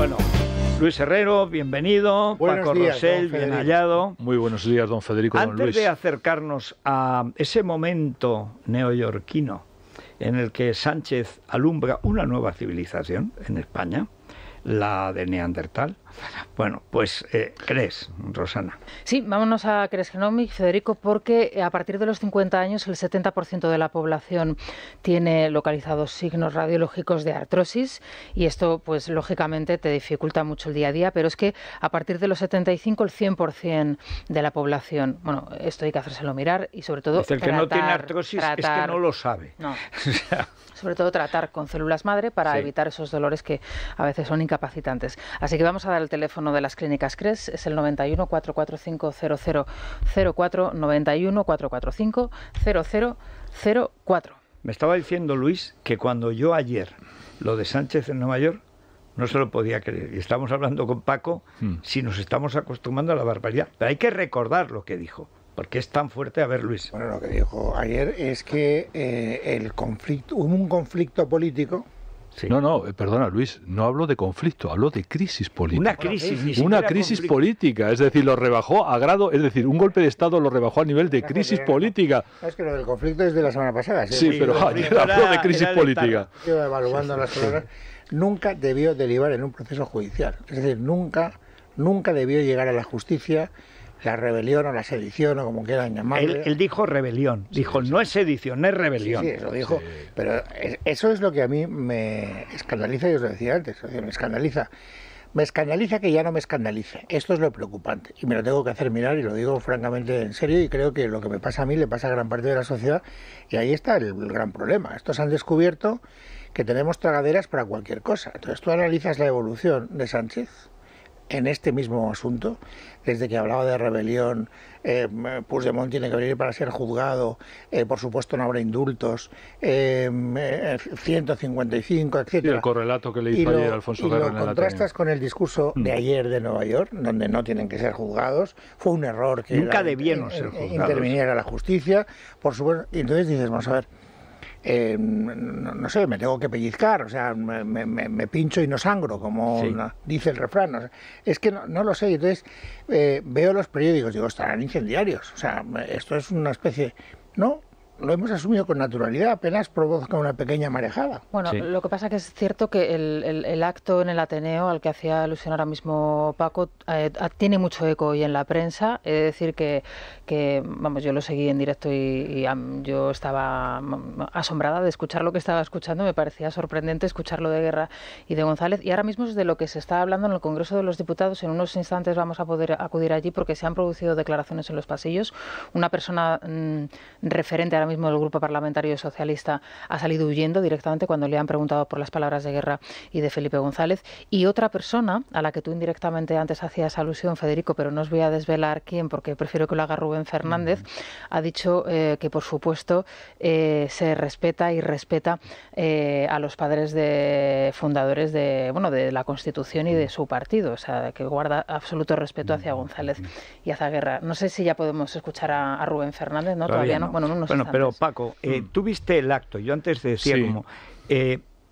Bueno, Luis Herrero, bienvenido. Buenos Paco días, Rosell, bien hallado. Muy buenos días, don Federico. Antes don Luis. de acercarnos a ese momento neoyorquino en el que Sánchez alumbra una nueva civilización en España, la de Neandertal. Bueno, pues, ¿crees, Rosana? Sí, vámonos a Cres Genomic, Federico, porque a partir de los 50 años el 70% de la población tiene localizados signos radiológicos de artrosis y esto, pues, lógicamente te dificulta mucho el día a día, pero es que a partir de los 75 el 100% de la población, bueno, esto hay que hacérselo mirar y sobre todo Es el que no tiene artrosis es que no lo sabe. No. Sobre todo tratar con células madre para evitar esos dolores que a veces son incapacitantes. Así que vamos a dar el teléfono de las clínicas CRES, es el 91 445 0004, 91 445 0004. Me estaba diciendo Luis que cuando yo ayer lo de Sánchez en Nueva York no se lo podía creer. Y estamos hablando con Paco si nos estamos acostumbrando a la barbaridad. Pero hay que recordar lo que dijo, porque es tan fuerte. A ver, Luis. Bueno, lo que dijo ayer es que hubo un conflicto político. Sí. No, perdona, Luis, no hablo de conflicto, hablo de crisis política. Una crisis, una crisis política, es decir, lo rebajó a grado, es decir, un golpe de Estado lo rebajó a nivel de crisis política. Es que lo del conflicto es de la semana pasada. Sí, pero ayer habló de crisis política. Yo evaluando las palabras, nunca debió derivar en un proceso judicial. Es decir, nunca debió llegar a la justicia la rebelión o la sedición o como quieran llamarlo. Él dijo rebelión, dijo no es sedición, es rebelión. Sí, eso dijo, pero eso es lo que a mí me escandaliza, y os lo decía antes, me escandaliza que ya no me escandalice. Esto es lo preocupante y me lo tengo que hacer mirar y lo digo francamente en serio y creo que lo que me pasa a mí le pasa a gran parte de la sociedad y ahí está el gran problema. Estos han descubierto que tenemos tragaderas para cualquier cosa. Entonces tú analizas la evolución de Sánchez en este mismo asunto, desde que hablaba de rebelión, Puigdemont tiene que venir para ser juzgado, por supuesto no habrá indultos, 155, etcétera. Y el correlato que le hizo ayer Alfonso Guerra en el Ateneo. Y lo contrastas con el discurso de ayer de Nueva York, donde no tienen que ser juzgados, fue un error que nunca debieron ser juzgados. Interviniera la justicia, por supuesto, y entonces dices, vamos a ver, no sé, me tengo que pellizcar, o sea, me pincho y no sangro, como dice el refrán. O sea, es que no lo sé. Entonces veo los periódicos, digo, estarán incendiarios. O sea, esto es una especie... No, lo hemos asumido con naturalidad, apenas provoca una pequeña marejada. Bueno, lo que pasa que es cierto que el acto en el Ateneo al que hacía alusión ahora mismo Paco tiene mucho eco hoy en la prensa. Es decir que vamos, yo lo seguí en directo y yo estaba asombrada de escuchar lo que estaba escuchando. Me parecía sorprendente escuchar lo de Guerra y de González. Y ahora mismo es de lo que se está hablando en el Congreso de los Diputados. En unos instantes vamos a poder acudir allí porque se han producido declaraciones en los pasillos. Una persona referente ahora mismo del Grupo Parlamentario Socialista ha salido huyendo directamente cuando le han preguntado por las palabras de Guerra y de Felipe González. Y otra persona, a la que tú indirectamente antes hacías alusión, Federico, pero no os voy a desvelar quién porque prefiero que lo haga Rubén Fernández, ha dicho que por supuesto se respeta y respeta a los padres fundadores de la Constitución y de su partido, o sea, que guarda absoluto respeto hacia González y hacia Guerra. No sé si ya podemos escuchar a Rubén Fernández, ¿no? Todavía no. Bueno, pero Paco, tú viste el acto. Yo antes decía como...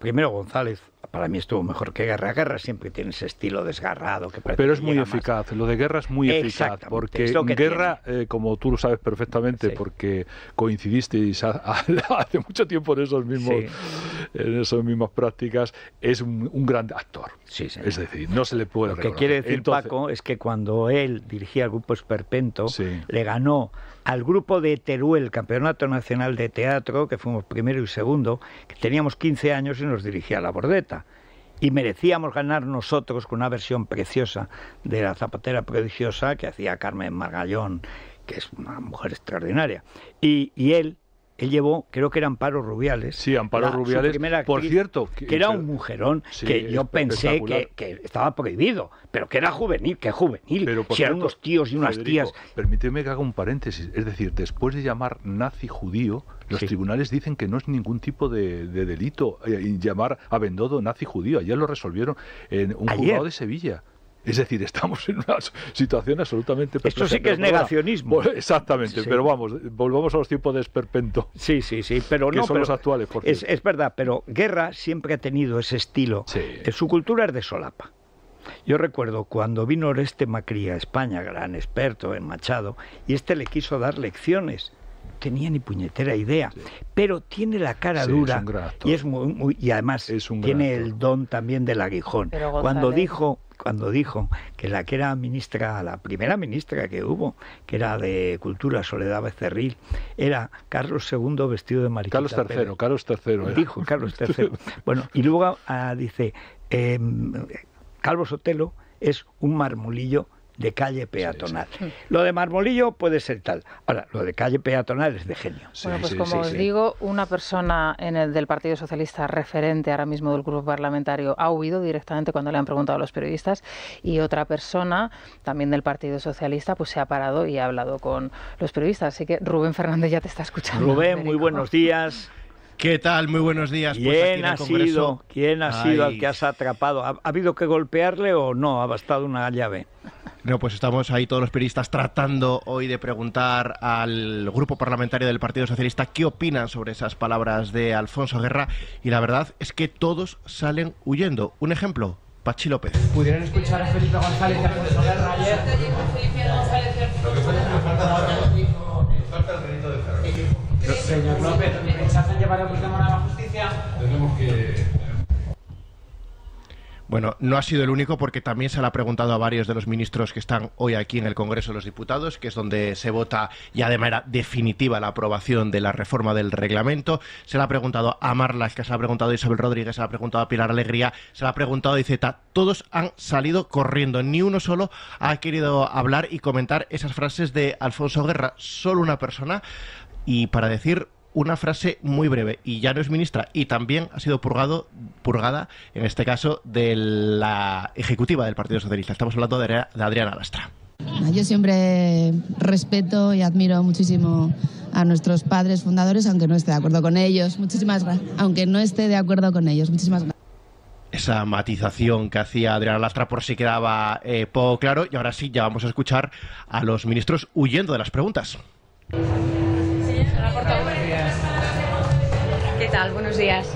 primero González, para mí estuvo mejor que Guerra. Guerra siempre tiene ese estilo desgarrado. Pero es muy eficaz. Lo de Guerra es muy eficaz. Porque Guerra, como tú lo sabes perfectamente, porque coincidisteis hace mucho tiempo en esas mismas prácticas, es un gran actor. Sí, es decir, no se le puede reconocer. Lo que quiere decir Paco es que cuando él dirigía el grupo Esperpento, le ganó al grupo de Teruel, Campeonato Nacional de Teatro, que fuimos primero y segundo, que teníamos 15 años y nos dirigía la Bordeta. Y merecíamos ganar nosotros con una versión preciosa de La Zapatera Prodigiosa que hacía Carmen Margallón, que es una mujer extraordinaria. Y él llevó, creo que era Amparo Rubiales. Sí, Amparo Rubiales, actriz, por cierto. Que era un mujerón, que yo pensé que estaba prohibido, pero que era juvenil, que juvenil. Pero si eran unos tíos y unas tías. Permíteme que haga un paréntesis. Es decir, después de llamar nazi judío, los tribunales dicen que no es ningún tipo de delito llamar a Bendodo nazi judío. Ayer lo resolvieron en un juzgado de Sevilla. Es decir, estamos en una situación absolutamente perpleja. Esto sí que es negacionismo. Exactamente, pero vamos, volvamos a los tiempos de Esperpento. Sí, pero que no son los actuales, por cierto. Es verdad, pero Guerra siempre ha tenido ese estilo. Su cultura es de solapa. Yo recuerdo cuando vino Oreste Macri a España, gran experto en Machado, y le quiso dar lecciones. Tenía ni puñetera idea, sí. Pero tiene la cara dura y es y además tiene el don también del aguijón. Cuando dijo que la que era ministra, la primera ministra que hubo, que era de Cultura, Soledad Becerril, era Carlos II vestido de mariquita. Carlos III. Dijo Carlos III. Bueno, y luego dice, Calvo Sotelo es un marmolillo de calle peatonal. Sí. Lo de marmolillo puede ser tal. Ahora, lo de calle peatonal es de genio. Bueno, pues como os digo, una persona del Partido Socialista referente ahora mismo del grupo parlamentario ha huido directamente cuando le han preguntado a los periodistas, y otra persona también del Partido Socialista pues se ha parado y ha hablado con los periodistas. Así que Rubén Fernández ya te está escuchando. Rubén, muy buenos días. ¿Qué tal? Muy buenos días. ¿Quién ha sido al que has atrapado? ¿Ha habido que golpearle o no? ¿Ha bastado una llave? No, pues estamos ahí todos los periodistas tratando hoy de preguntar al grupo parlamentario del Partido Socialista qué opinan sobre esas palabras de Alfonso Guerra, y la verdad es que todos salen huyendo. Un ejemplo, Pachi López. ¿Pudieron escuchar a Felipe González y a Alfonso Guerra ayer? Lo que pasa es que me falta el delito de terrorismo. Señor López, ¿rechazan llevar a Puigdemont a la justicia? Tenemos que... Bueno, no ha sido el único, porque también se le ha preguntado a varios de los ministros que están hoy aquí en el Congreso de los Diputados, que es donde se vota ya de manera definitiva la aprobación de la reforma del reglamento. Se le ha preguntado a Marlaska, se le ha preguntado a Isabel Rodríguez, se le ha preguntado a Pilar Alegría, se le ha preguntado a Iceta. Todos han salido corriendo, ni uno solo ha querido hablar y comentar esas frases de Alfonso Guerra. Solo una persona, y para decir una frase muy breve, y ya no es ministra, y también ha sido purgada, en este caso, de la ejecutiva del Partido Socialista. Estamos hablando de Adriana Lastra. Yo siempre respeto y admiro muchísimo a nuestros padres fundadores, aunque no esté de acuerdo con ellos. Muchísimas gracias. Aunque no esté de acuerdo con ellos. Muchísimas gracias. Esa matización que hacía Adriana Lastra, por si quedaba poco claro. Y ahora sí, ya vamos a escuchar a los ministros huyendo de las preguntas. ¿Qué tal? Buenos días.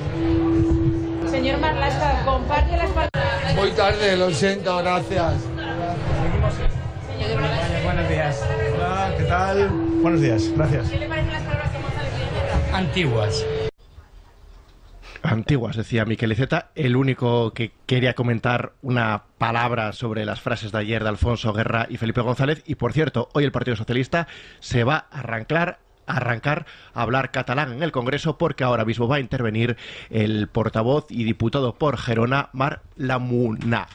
Señor Marlaska, comparte las palabras. Muy tarde, lo siento, gracias. Buenos días. Hola, ¿qué tal? Buenos días, gracias. ¿Qué le parecen las palabras que González Guerra? Antiguas. Antiguas, decía Miquel Iceta, el único que quería comentar una palabra sobre las frases de ayer de Alfonso Guerra y Felipe González. Y por cierto, hoy el Partido Socialista se va a arrancar a hablar catalán en el Congreso, porque ahora mismo va a intervenir el portavoz y diputado por Gerona, Marc Lamuna.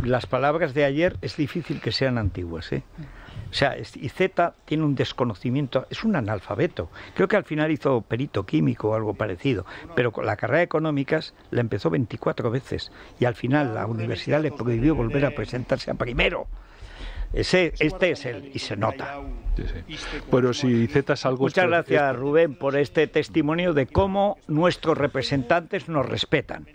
Las palabras de ayer es difícil que sean antiguas, ¿eh? O sea, Iceta tiene un desconocimiento, es un analfabeto. Creo que al final hizo perito químico o algo parecido, pero con la carrera de económicas la empezó 24 veces y al final la universidad le prohibió volver a presentarse a primero. Este es él, y se nota. Sí. Pero si Iceta es algo... Muchas gracias, Rubén, por este testimonio de cómo nuestros representantes nos respetan.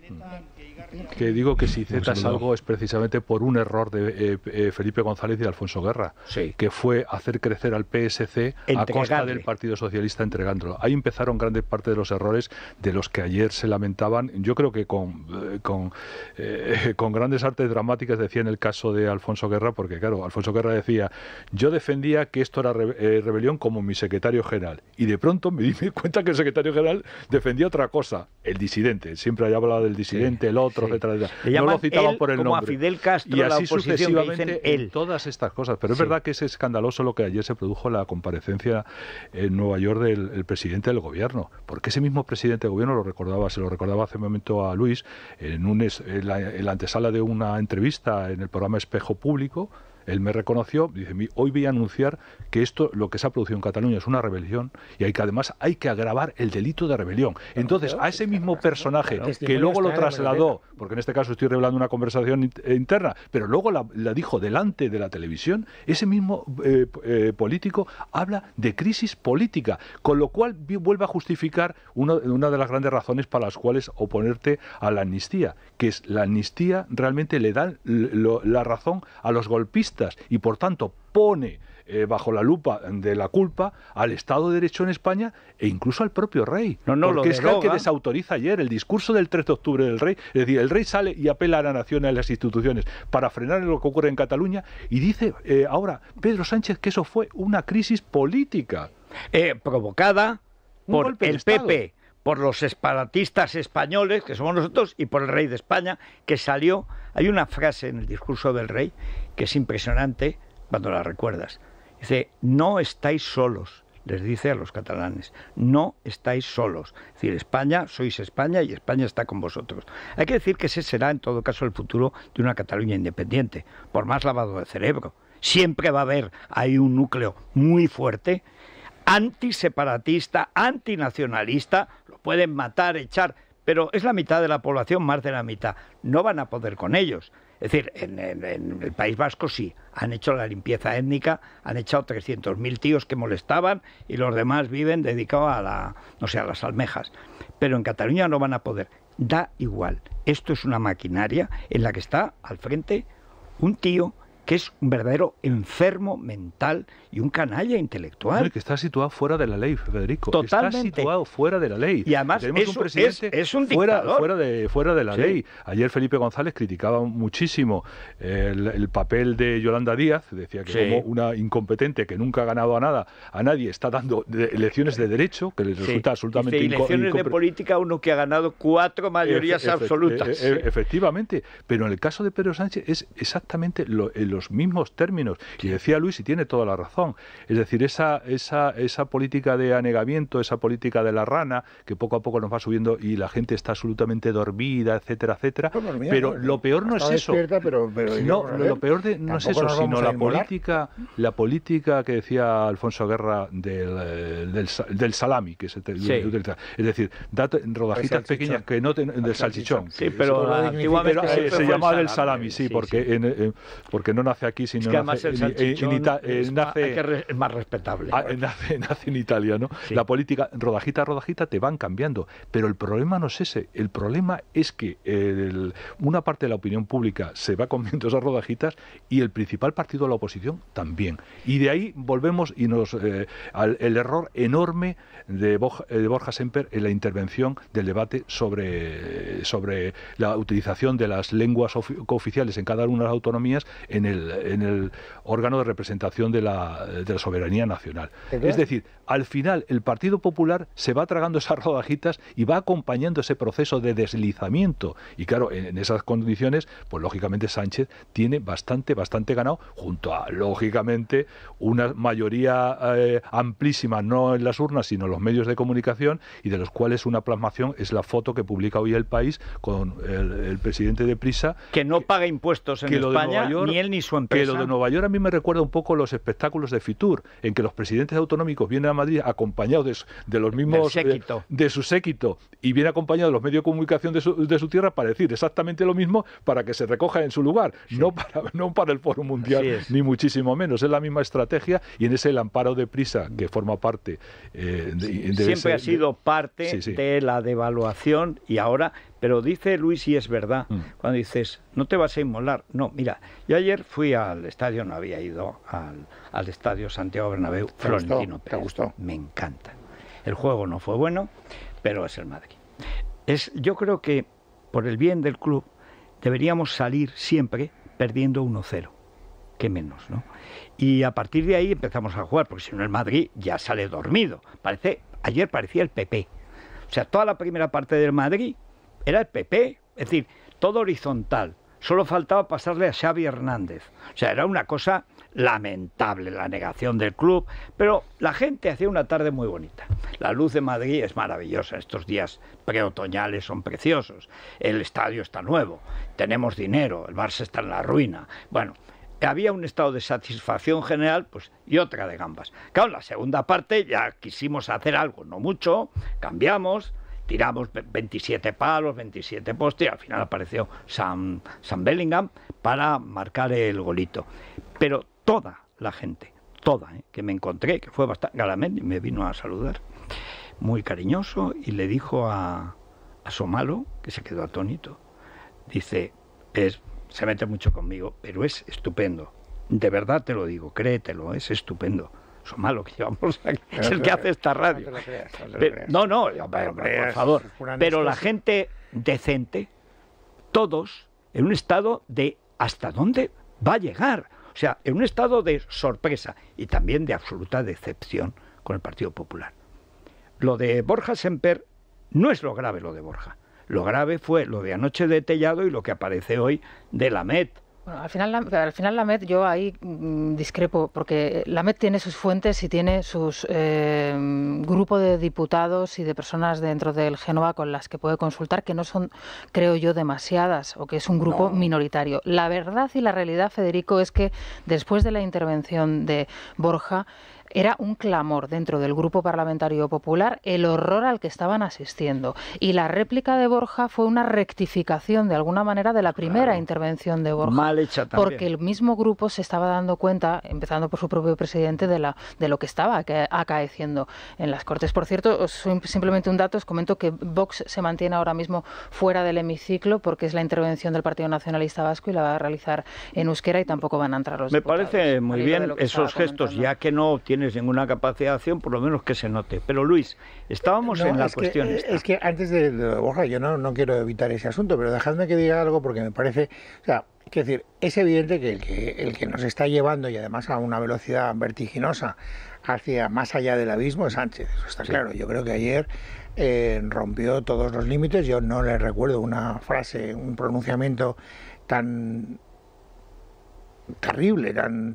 Que digo que si Iceta es algo es precisamente por un error de Felipe González y de Alfonso Guerra, que fue hacer crecer al PSC a costa del Partido Socialista entregándolo. Ahí empezaron grandes parte de los errores de los que ayer se lamentaban. Yo creo que con grandes artes dramáticas, decía en el caso de Alfonso Guerra, porque claro, Alfonso Guerra decía, yo defendía que esto era rebelión como mi secretario general, y de pronto me di cuenta que el secretario general defendía otra cosa, el disidente, siempre había hablado del disidente, el otro, etcétera. No lo citaban por el nombre. Como a Fidel Castro, y así la sucesivamente en todas estas cosas. Pero es verdad que es escandaloso lo que ayer se produjo en la comparecencia en Nueva York del presidente del gobierno, porque ese mismo presidente del gobierno se lo recordaba hace un momento a Luis en la antesala de una entrevista en el programa Espejo Público. Él me reconoció, dice, hoy voy a anunciar que esto, lo que se ha producido en Cataluña, es una rebelión, y además hay que agravar el delito de rebelión. Entonces, a ese mismo personaje que luego lo trasladó, porque en este caso estoy revelando una conversación interna, pero luego la dijo delante de la televisión, ese mismo político habla de crisis política, con lo cual vuelve a justificar una de las grandes razones para las cuales oponerte a la amnistía, que es la amnistía realmente le da la razón a los golpistas, separatistas y por tanto pone bajo la lupa de la culpa al Estado de Derecho en España e incluso al propio rey. Porque es el que desautoriza ayer el discurso del 3 de octubre del rey. Es decir, el rey sale y apela a la nación y a las instituciones para frenar lo que ocurre en Cataluña y dice ahora Pedro Sánchez que eso fue una crisis política. Provocada por el PP, por los separatistas españoles, que somos nosotros, y por el rey de España, que salió. Hay una frase en el discurso del rey que es impresionante cuando la recuerdas. Dice, no estáis solos, les dice a los catalanes, no estáis solos. Es decir, España, sois España y España está con vosotros. Hay que decir que ese será en todo caso el futuro de una Cataluña independiente, por más lavado de cerebro. Siempre va a haber ahí un núcleo muy fuerte, antiseparatista, antinacionalista, lo pueden matar, echar, pero es la mitad de la población, más de la mitad. No van a poder con ellos. Es decir, en el País Vasco sí, han hecho la limpieza étnica, han echado 300.000 tíos que molestaban y los demás viven dedicados a las almejas. Pero en Cataluña no van a poder. Da igual. Esto es una maquinaria en la que está al frente un tío que es un verdadero enfermo mental y un canalla intelectual. No, que está situado fuera de la ley, Federico. Totalmente. Está situado fuera de la ley. Y además tenemos un presidente es un dictador. Fuera de la ley. Ayer Felipe González criticaba muchísimo el papel de Yolanda Díaz, decía que como una incompetente que nunca ha ganado a nadie, está dando lecciones de derecho, que les resulta absolutamente incompetente. Lecciones de política uno que ha ganado 4 mayorías absolutas. Efectivamente, pero en el caso de Pedro Sánchez es exactamente los mismos términos. Y decía Luis, y tiene toda la razón, es decir, esa política de anegamiento, esa política de la rana, que poco a poco nos va subiendo y la gente está absolutamente dormida, etcétera, etcétera. Pero lo peor no es eso. Lo peor no es eso, sino la política que decía Alfonso Guerra del salami, que se utiliza. Es decir, rodajitas pequeñas que no del salchichón. Sí, pero antiguamente se llamaba del salami, porque no nace aquí, sino es que además el salchichón es más respetable. Nace en Italia, ¿no? Sí. La política, rodajita a rodajita, te van cambiando. Pero el problema no es ese. El problema es que una parte de la opinión pública se va comiendo esas rodajitas y el principal partido de la oposición también. Y de ahí volvemos y el error enorme de Borja Semper en la intervención del debate sobre la utilización de las lenguas cooficiales en cada una de las autonomías en el órgano de representación de la soberanía nacional. Es decir, al final el Partido Popular se va tragando esas rodajitas y va acompañando ese proceso de deslizamiento. Y claro, en esas condiciones, pues lógicamente Sánchez tiene bastante ganado, junto a, lógicamente, una mayoría amplísima, no en las urnas, sino en los medios de comunicación, y de los cuales una plasmación es la foto que publica hoy El País con el presidente de Prisa. Que no paga impuestos en España, ni él ni su empresa. Que lo de Nueva York a mí me recuerda un poco los espectáculos de Fitur, en que los presidentes autonómicos vienen a Madrid acompañados de los mismos de su séquito, y viene acompañado de los medios de comunicación de su tierra para decir exactamente lo mismo, para que se recoja en su lugar, no para el Foro Mundial, ni muchísimo menos. Es la misma estrategia, y en ese el amparo de Prisa, que forma parte siempre ha sido parte de la devaluación, y ahora, pero dice Luis, y es verdad, cuando dices no te vas a inmolar. No, mira, yo ayer fui al estadio, no había ido al estadio Santiago Bernabéu, Florentino Pérez. ¿Te gustó? Me encanta. El juego no fue bueno, pero es el Madrid. Yo creo que por el bien del club deberíamos salir siempre perdiendo 1-0, que menos, ¿no? Y a partir de ahí empezamos a jugar, porque si no el Madrid ya sale dormido. Ayer parecía el PP. O sea, toda la primera parte del Madrid era el PP, es decir, todo horizontal. Solo faltaba pasarle a Xavi Hernández. O sea, era una cosa lamentable la negación del club, pero la gente hacía una tarde muy bonita. La luz de Madrid es maravillosa, estos días preotoñales son preciosos, el estadio está nuevo, tenemos dinero, el Barça está en la ruina. Bueno, había un estado de satisfacción general, pues, y otra de gambas. Claro, en la segunda parte ya quisimos hacer algo, no mucho, cambiamos, tiramos 27 palos, 27 postes, y al final apareció Sam Bellingham para marcar el golito. Pero toda la gente, que me encontré, que fue bastante, Garamendi me vino a saludar, muy cariñoso, y le dijo a Somalo, que se quedó atónito, dice, se mete mucho conmigo, pero es estupendo. de verdad te lo digo, créetelo, es estupendo. Eso malo que llevamos aquí, es el que hace esta radio. No, por favor. Pero la gente decente, todos, en un estado de ¿hasta dónde va a llegar? O sea, en un estado de sorpresa y también de absoluta decepción con el Partido Popular. Lo de Borja Semper no es lo grave, lo de Borja. Lo grave fue lo de anoche de Tellado y lo que aparece hoy de Lamet. Bueno, al final Lamet, yo ahí discrepo, porque Lamet tiene sus fuentes y tiene sus grupo de diputados y de personas dentro del Génova con las que puede consultar, que no son, creo yo, demasiadas, o que es un grupo minoritario. La verdad y la realidad, Federico, es que después de la intervención de Borja, era un clamor dentro del Grupo Parlamentario Popular el horror al que estaban asistiendo. Y la réplica de Borja fue una rectificación, de alguna manera, de la primera intervención de Borja. Mal hecha también. Porque el mismo grupo se estaba dando cuenta, empezando por su propio presidente, de lo que estaba acaeciendo en las Cortes. Por cierto, simplemente un dato, os comento que Vox se mantiene ahora mismo fuera del hemiciclo porque es la intervención del Partido Nacionalista Vasco y la va a realizar en euskera y tampoco van a entrar los diputados. Me parece muy bien esos gestos, ya que no tienes ninguna capacidad de acción, por lo menos que se note. Pero Luis, estábamos en la cuestión esta. Es que antes de Borja, yo no quiero evitar ese asunto, pero dejadme que diga algo porque me parece, o sea, quiero decir, es evidente que el que nos está llevando, y además a una velocidad vertiginosa, hacia más allá del abismo es Sánchez, eso está claro. Yo creo que ayer rompió todos los límites. Yo no le recuerdo una frase, un pronunciamiento tan terrible, tan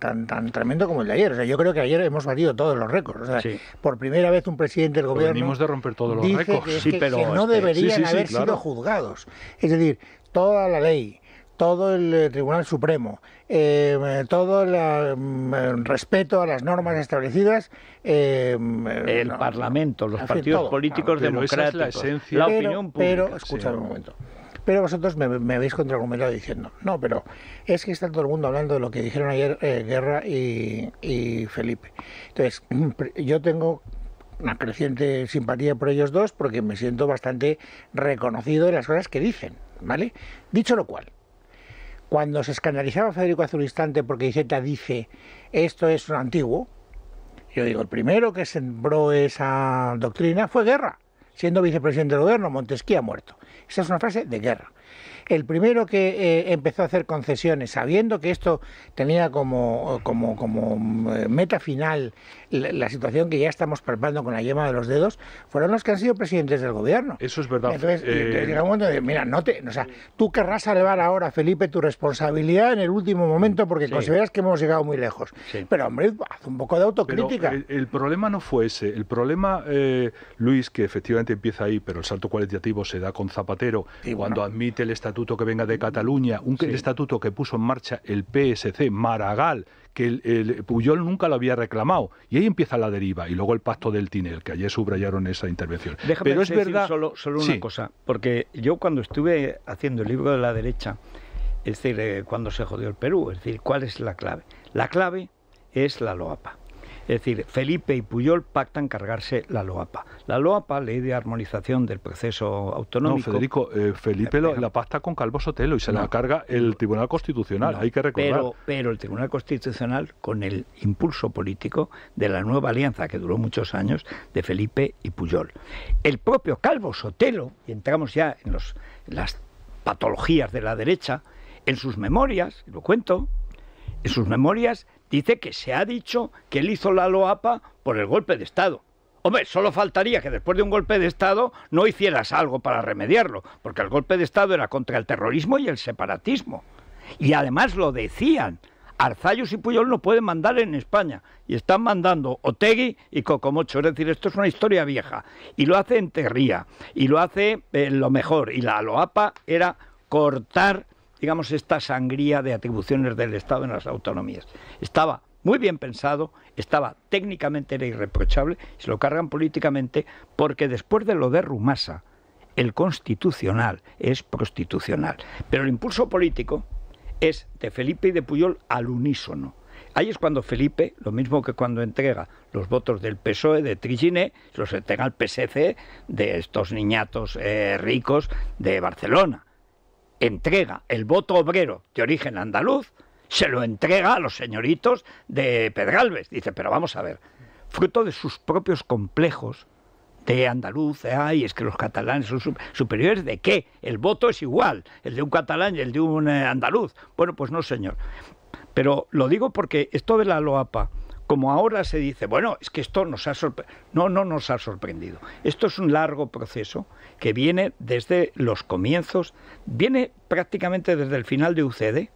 tremendo como el de ayer. O sea, yo creo que ayer hemos batido todos los récords. O sea, por primera vez un presidente del gobierno venimos de romper todos los dice récords. que no deberían haber sido juzgados. Es decir, toda la ley, todo el Tribunal Supremo, todo el respeto a las normas establecidas, el Parlamento, los partidos políticos democráticos, la opinión pública. Pero, escúchame un momento. Pero vosotros me habéis contraargumentado diciendo, no, pero es que está todo el mundo hablando de lo que dijeron ayer Guerra y Felipe. Entonces, yo tengo una creciente simpatía por ellos dos porque me siento bastante reconocido de las cosas que dicen, ¿vale? Dicho lo cual, cuando se escandalizaba Federico hace un instante porque Iceta dice esto es un antiguo, yo digo, el primero que sembró esa doctrina fue Guerra, siendo vicepresidente del gobierno. Montesquieu ha muerto. Esa es una frase de Guerra. El primero que empezó a hacer concesiones, sabiendo que esto tenía como meta final la situación que ya estamos palpando con la yema de los dedos, fueron los que han sido presidentes del gobierno. Eso es verdad. Entonces, llega un momento de, mira, o sea, tú querrás salvar ahora, Felipe, tu responsabilidad en el último momento porque consideras que hemos llegado muy lejos. Sí. Pero, hombre, haz un poco de autocrítica. Pero el problema no fue ese. El problema, Luis, que efectivamente empieza ahí, pero el salto cualitativo se da con Zapatero, cuando admite el estatuto que venga de Cataluña, el estatuto que puso en marcha el PSC, Maragall, que el Pujol nunca lo había reclamado, y ahí empieza la deriva, y luego el pacto del Tinel, que ayer subrayaron esa intervención. Déjame pero es verdad solo una cosa, porque yo cuando estuve haciendo el libro de la derecha, es decir, cuando se jodió el Perú, es decir, ¿cuál es la clave? La clave es la LOAPA. Es decir, Felipe y Pujol pactan cargarse la LOAPA. La LOAPA, Ley de Armonización del Proceso Autonómico... No, Federico, Felipe la pacta con Calvo Sotelo y se la carga el Tribunal Constitucional, hay que recordar. Pero el Tribunal Constitucional, con el impulso político de la nueva alianza, que duró muchos años, de Felipe y Pujol. El propio Calvo Sotelo, y entramos ya en las patologías de la derecha, en sus memorias, lo cuento, en sus memorias... dice que se ha dicho que él hizo la LOAPA por el golpe de Estado. Hombre, solo faltaría que después de un golpe de Estado no hicieras algo para remediarlo, porque el golpe de Estado era contra el terrorismo y el separatismo. Y además lo decían, Arzayus y Pujol no pueden mandar en España, y están mandando Otegi y Cocomocho, es decir, esto es una historia vieja, y lo hace Enterría, y lo hace lo mejor, y la LOAPA era cortar, digamos, esta sangría de atribuciones del Estado en las autonomías. Estaba muy bien pensado, técnicamente era irreprochable, se lo cargan políticamente, porque después de lo de Rumasa, el constitucional es prostitucional. Pero el impulso político es de Felipe y de Pujol al unísono. Ahí es cuando Felipe, lo mismo que cuando entrega los votos del PSOE, de Triginé, los entrega al PSC, de estos niñatos ricos de Barcelona. Entrega el voto obrero de origen andaluz, se lo entrega a los señoritos de Pedralbes. Dice, pero vamos a ver, fruto de sus propios complejos de andaluz, ay, es que los catalanes son superiores, ¿de qué? El voto es igual, el de un catalán y el de un andaluz. Bueno, pues no, señor. Pero lo digo porque esto de la LOAPA, como ahora se dice, bueno, es que esto nos ha sorprendido. No nos ha sorprendido. Esto es un largo proceso que viene desde los comienzos, viene prácticamente desde el final de UCD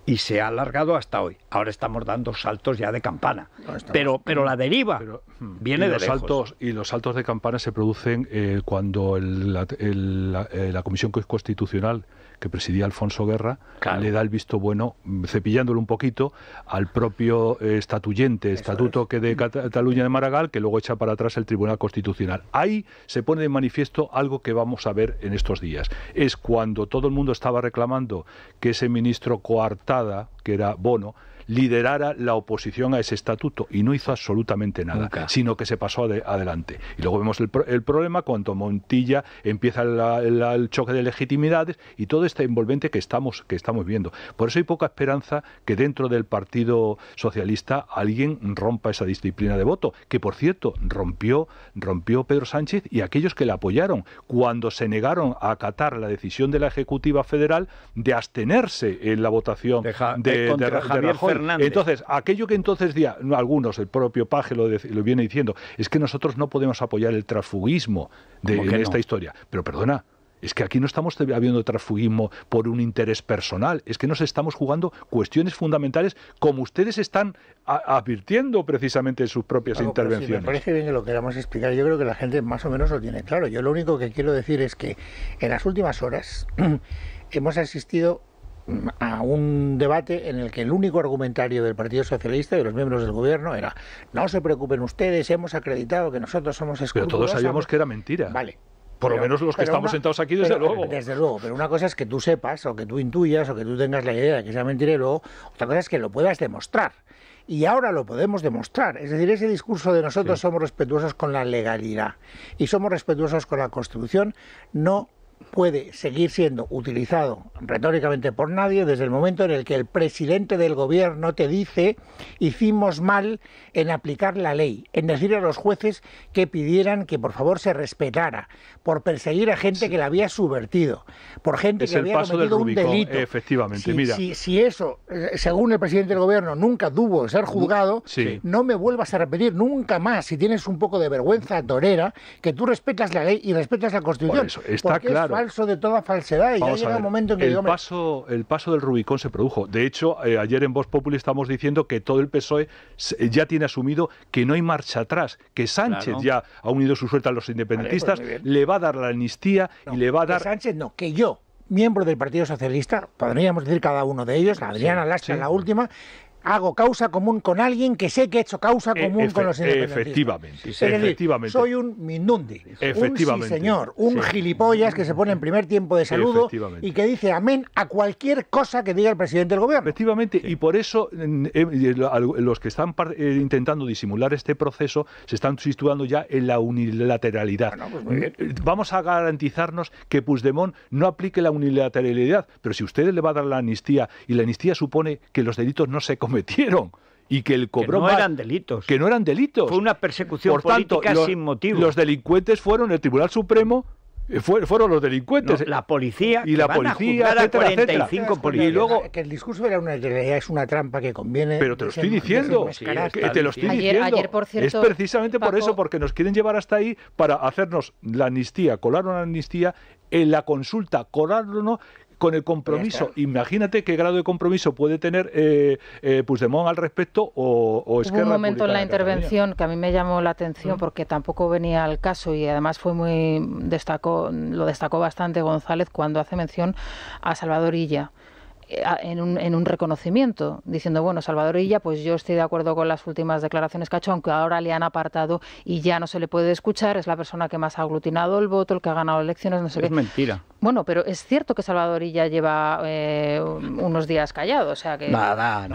y se ha alargado hasta hoy. Ahora estamos dando saltos ya de campana. Pero la deriva viene de lejos. Y los saltos de campana se producen cuando la Comisión Constitucional que presidía Alfonso Guerra, le da el visto bueno, cepillándolo un poquito, al propio estatuto que de Cataluña de Maragall, que luego echa para atrás el Tribunal Constitucional. Ahí se pone de manifiesto algo que vamos a ver en estos días. Es cuando todo el mundo estaba reclamando que ese ministro coartada, que era Bono, liderara la oposición a ese estatuto, y no hizo absolutamente nada, sino que se pasó adelante. Y luego vemos el problema cuando Montilla empieza el choque de legitimidades y todo este envolvente que estamos viendo. Por eso hay poca esperanza que dentro del Partido Socialista alguien rompa esa disciplina de voto, que por cierto rompió Pedro Sánchez y aquellos que le apoyaron cuando se negaron a acatar la decisión de la Ejecutiva Federal de abstenerse en la votación de Rajoy. Fernández. Entonces, aquello que entonces algunos, el propio Paje lo viene diciendo, es que nosotros no podemos apoyar el transfugismo en esta historia. Pero perdona, es que aquí no estamos habiendo transfugismo por un interés personal, es que nos estamos jugando cuestiones fundamentales como ustedes están advirtiendo precisamente en sus propias intervenciones. Sí, me parece bien que lo queramos explicar. Yo creo que la gente más o menos lo tiene claro. Yo lo único que quiero decir es que en las últimas horas hemos asistido a un debate en el que el único argumentario del Partido Socialista y de los miembros del gobierno era: no se preocupen ustedes, hemos acreditado que nosotros somos escrupulosos. Pero todos sabíamos que era mentira. Vale. Por lo menos los que estamos sentados aquí, desde luego. Desde luego, pero una cosa es que tú sepas, o que tú intuyas, o que tú tengas la idea de que sea mentira, y luego otra cosa es que lo puedas demostrar. Y ahora lo podemos demostrar. Es decir, ese discurso de nosotros somos respetuosos con la legalidad y somos respetuosos con la Constitución no puede seguir siendo utilizado retóricamente por nadie desde el momento en el que el presidente del gobierno te dice: hicimos mal en aplicar la ley, en decir a los jueces que pidieran que por favor se respetara, por perseguir a gente que la había subvertido, por gente que había cometido un delito. Efectivamente, mira. Si eso, según el presidente del gobierno, nunca tuvo de ser juzgado, no me vuelvas a repetir nunca más, si tienes un poco de vergüenza torera, que tú respetas la ley y respetas la Constitución. Por eso, está claro. Falso de toda falsedad, y ya llega un momento en que el paso del Rubicón se produjo. De hecho, ayer en Vox Populi estamos diciendo que todo el PSOE ya tiene asumido que no hay marcha atrás, que Sánchez ya ha unido su suerte a los independentistas, le va a dar la amnistía y le va a dar... Que Sánchez no, que yo, miembro del Partido Socialista, podríamos decir cada uno de ellos, la Adriana Lastra en la última, hago causa común con alguien que sé que he hecho causa común con los independentistas. Efectivamente. Soy un mindundi, un sí señor, un gilipollas que se pone en primer tiempo de saludo y que dice amén a cualquier cosa que diga el presidente del gobierno. Efectivamente, y por eso los que están intentando disimular este proceso se están situando ya en la unilateralidad. Bueno, pues vamos a garantizarnos que Puigdemont no aplique la unilateralidad, pero si ustedes le va a dar la amnistía, y la amnistía supone que los delitos no se cometieron y que el cobró que no eran delitos. Que no eran delitos. Fue una persecución política sin motivo. Los delincuentes fueron el Tribunal Supremo, fueron los delincuentes. No, la policía y la policía, etcétera, 45 policías. Y luego que el discurso de la unilateralidad es una trampa que conviene. Pero te lo estoy diciendo. Te lo estoy diciendo. Ayer, por cierto, es precisamente por eso, porque nos quieren llevar hasta ahí para hacernos la amnistía, colar una amnistía en la consulta, colarlo con el compromiso. Imagínate qué grado de compromiso puede tener Puigdemont al respecto o Esquerra. Hubo un momento en la intervención que a mí me llamó la atención porque tampoco venía al caso y además fue lo destacó bastante González cuando hace mención a Salvador Illa. En un reconocimiento, diciendo, bueno, Salvador Illa, pues yo estoy de acuerdo con las últimas declaraciones que ha hecho, aunque ahora le han apartado y ya no se le puede escuchar, es la persona que más ha aglutinado el voto, el que ha ganado elecciones, no sé qué. Es mentira. Bueno, pero es cierto que Salvador Illa lleva unos días callado, o sea que... Nada.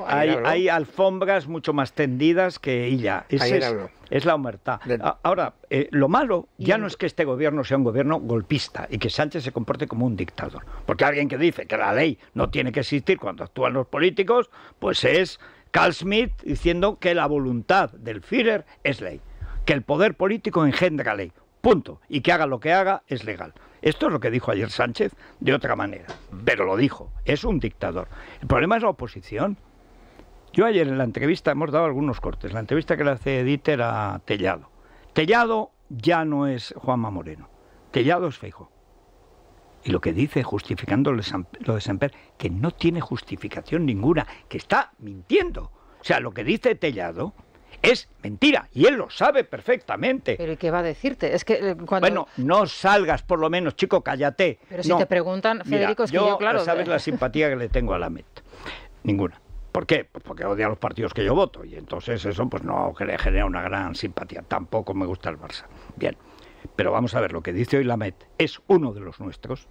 Hay alfombras mucho más tendidas que Illa. Ese Es la humertad. Ahora, lo malo ya no es que este gobierno sea un gobierno golpista y que Sánchez se comporte como un dictador. Porque alguien que dice que la ley no tiene que existir cuando actúan los políticos, pues es Carl Schmitt diciendo que la voluntad del Führer es ley. Que el poder político engendra ley. Punto. Y que haga lo que haga es legal. Esto es lo que dijo ayer Sánchez de otra manera. Pero lo dijo. Es un dictador. El problema es la oposición. Yo ayer en la entrevista, hemos dado algunos cortes, la entrevista que le hace Dieter a Tellado. Tellado ya no es Juanma Moreno, Tellado es Feijóo. Y lo que dice, justificando lo de Semper, que no tiene justificación ninguna, que está mintiendo. O sea, lo que dice Tellado es mentira, y él lo sabe perfectamente. ¿Pero y qué va a decirte? Es que cuando... Bueno, no salgas por lo menos, chico, cállate. Pero si te preguntan, Federico, mira, es que yo, claro... sabes la simpatía que le tengo a Lamet. Ninguna. ¿Por qué? Pues porque odia a los partidos que yo voto y entonces eso pues no le genera una gran simpatía. Tampoco me gusta el Barça. Bien, pero vamos a ver, lo que dice hoy Lamet es uno de los nuestros.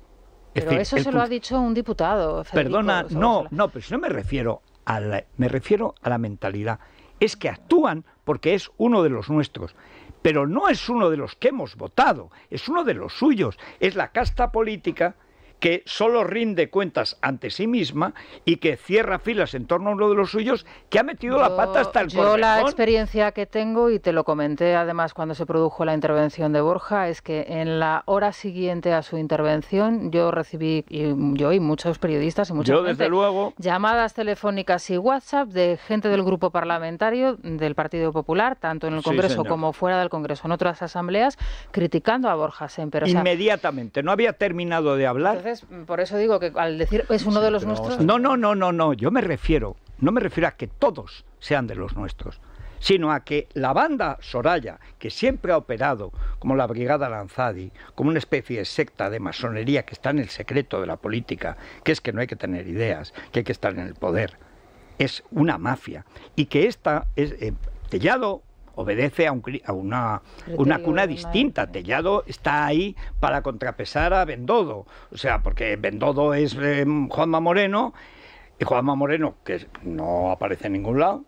Pero decir, eso se lo ha dicho un diputado, Federico. Perdona, no, pero si no me refiero a la mentalidad. Es que actúan porque es uno de los nuestros. Pero no es uno de los que hemos votado, es uno de los suyos. Es la casta política que solo rinde cuentas ante sí misma y que cierra filas en torno a uno de los suyos, que ha metido la pata hasta el corazón. Yo la experiencia que tengo, y te lo comenté además cuando se produjo la intervención de Borja, es que en la hora siguiente a su intervención yo recibí, yo y muchos periodistas y mucha gente, desde luego, llamadas telefónicas y WhatsApp de gente del grupo parlamentario del Partido Popular, tanto en el Congreso como fuera del Congreso, en otras asambleas, criticando a Borja Semper. O sea, inmediatamente, no había terminado de hablar. Entonces, por eso digo que al decir es uno de los nuestros... No, yo no me refiero a que todos sean de los nuestros, sino a que la banda Soraya, que siempre ha operado como la Brigada Lanzadi, como una especie de secta de masonería que está en el secreto de la política, que es que no hay que tener ideas, que hay que estar en el poder, es una mafia, y que esta es Tellado obedece a una cuna distinta. Tellado está ahí para contrapesar a Bendodo, o sea, porque Bendodo es Juanma Moreno, y Juanma Moreno, que no aparece en ningún lado,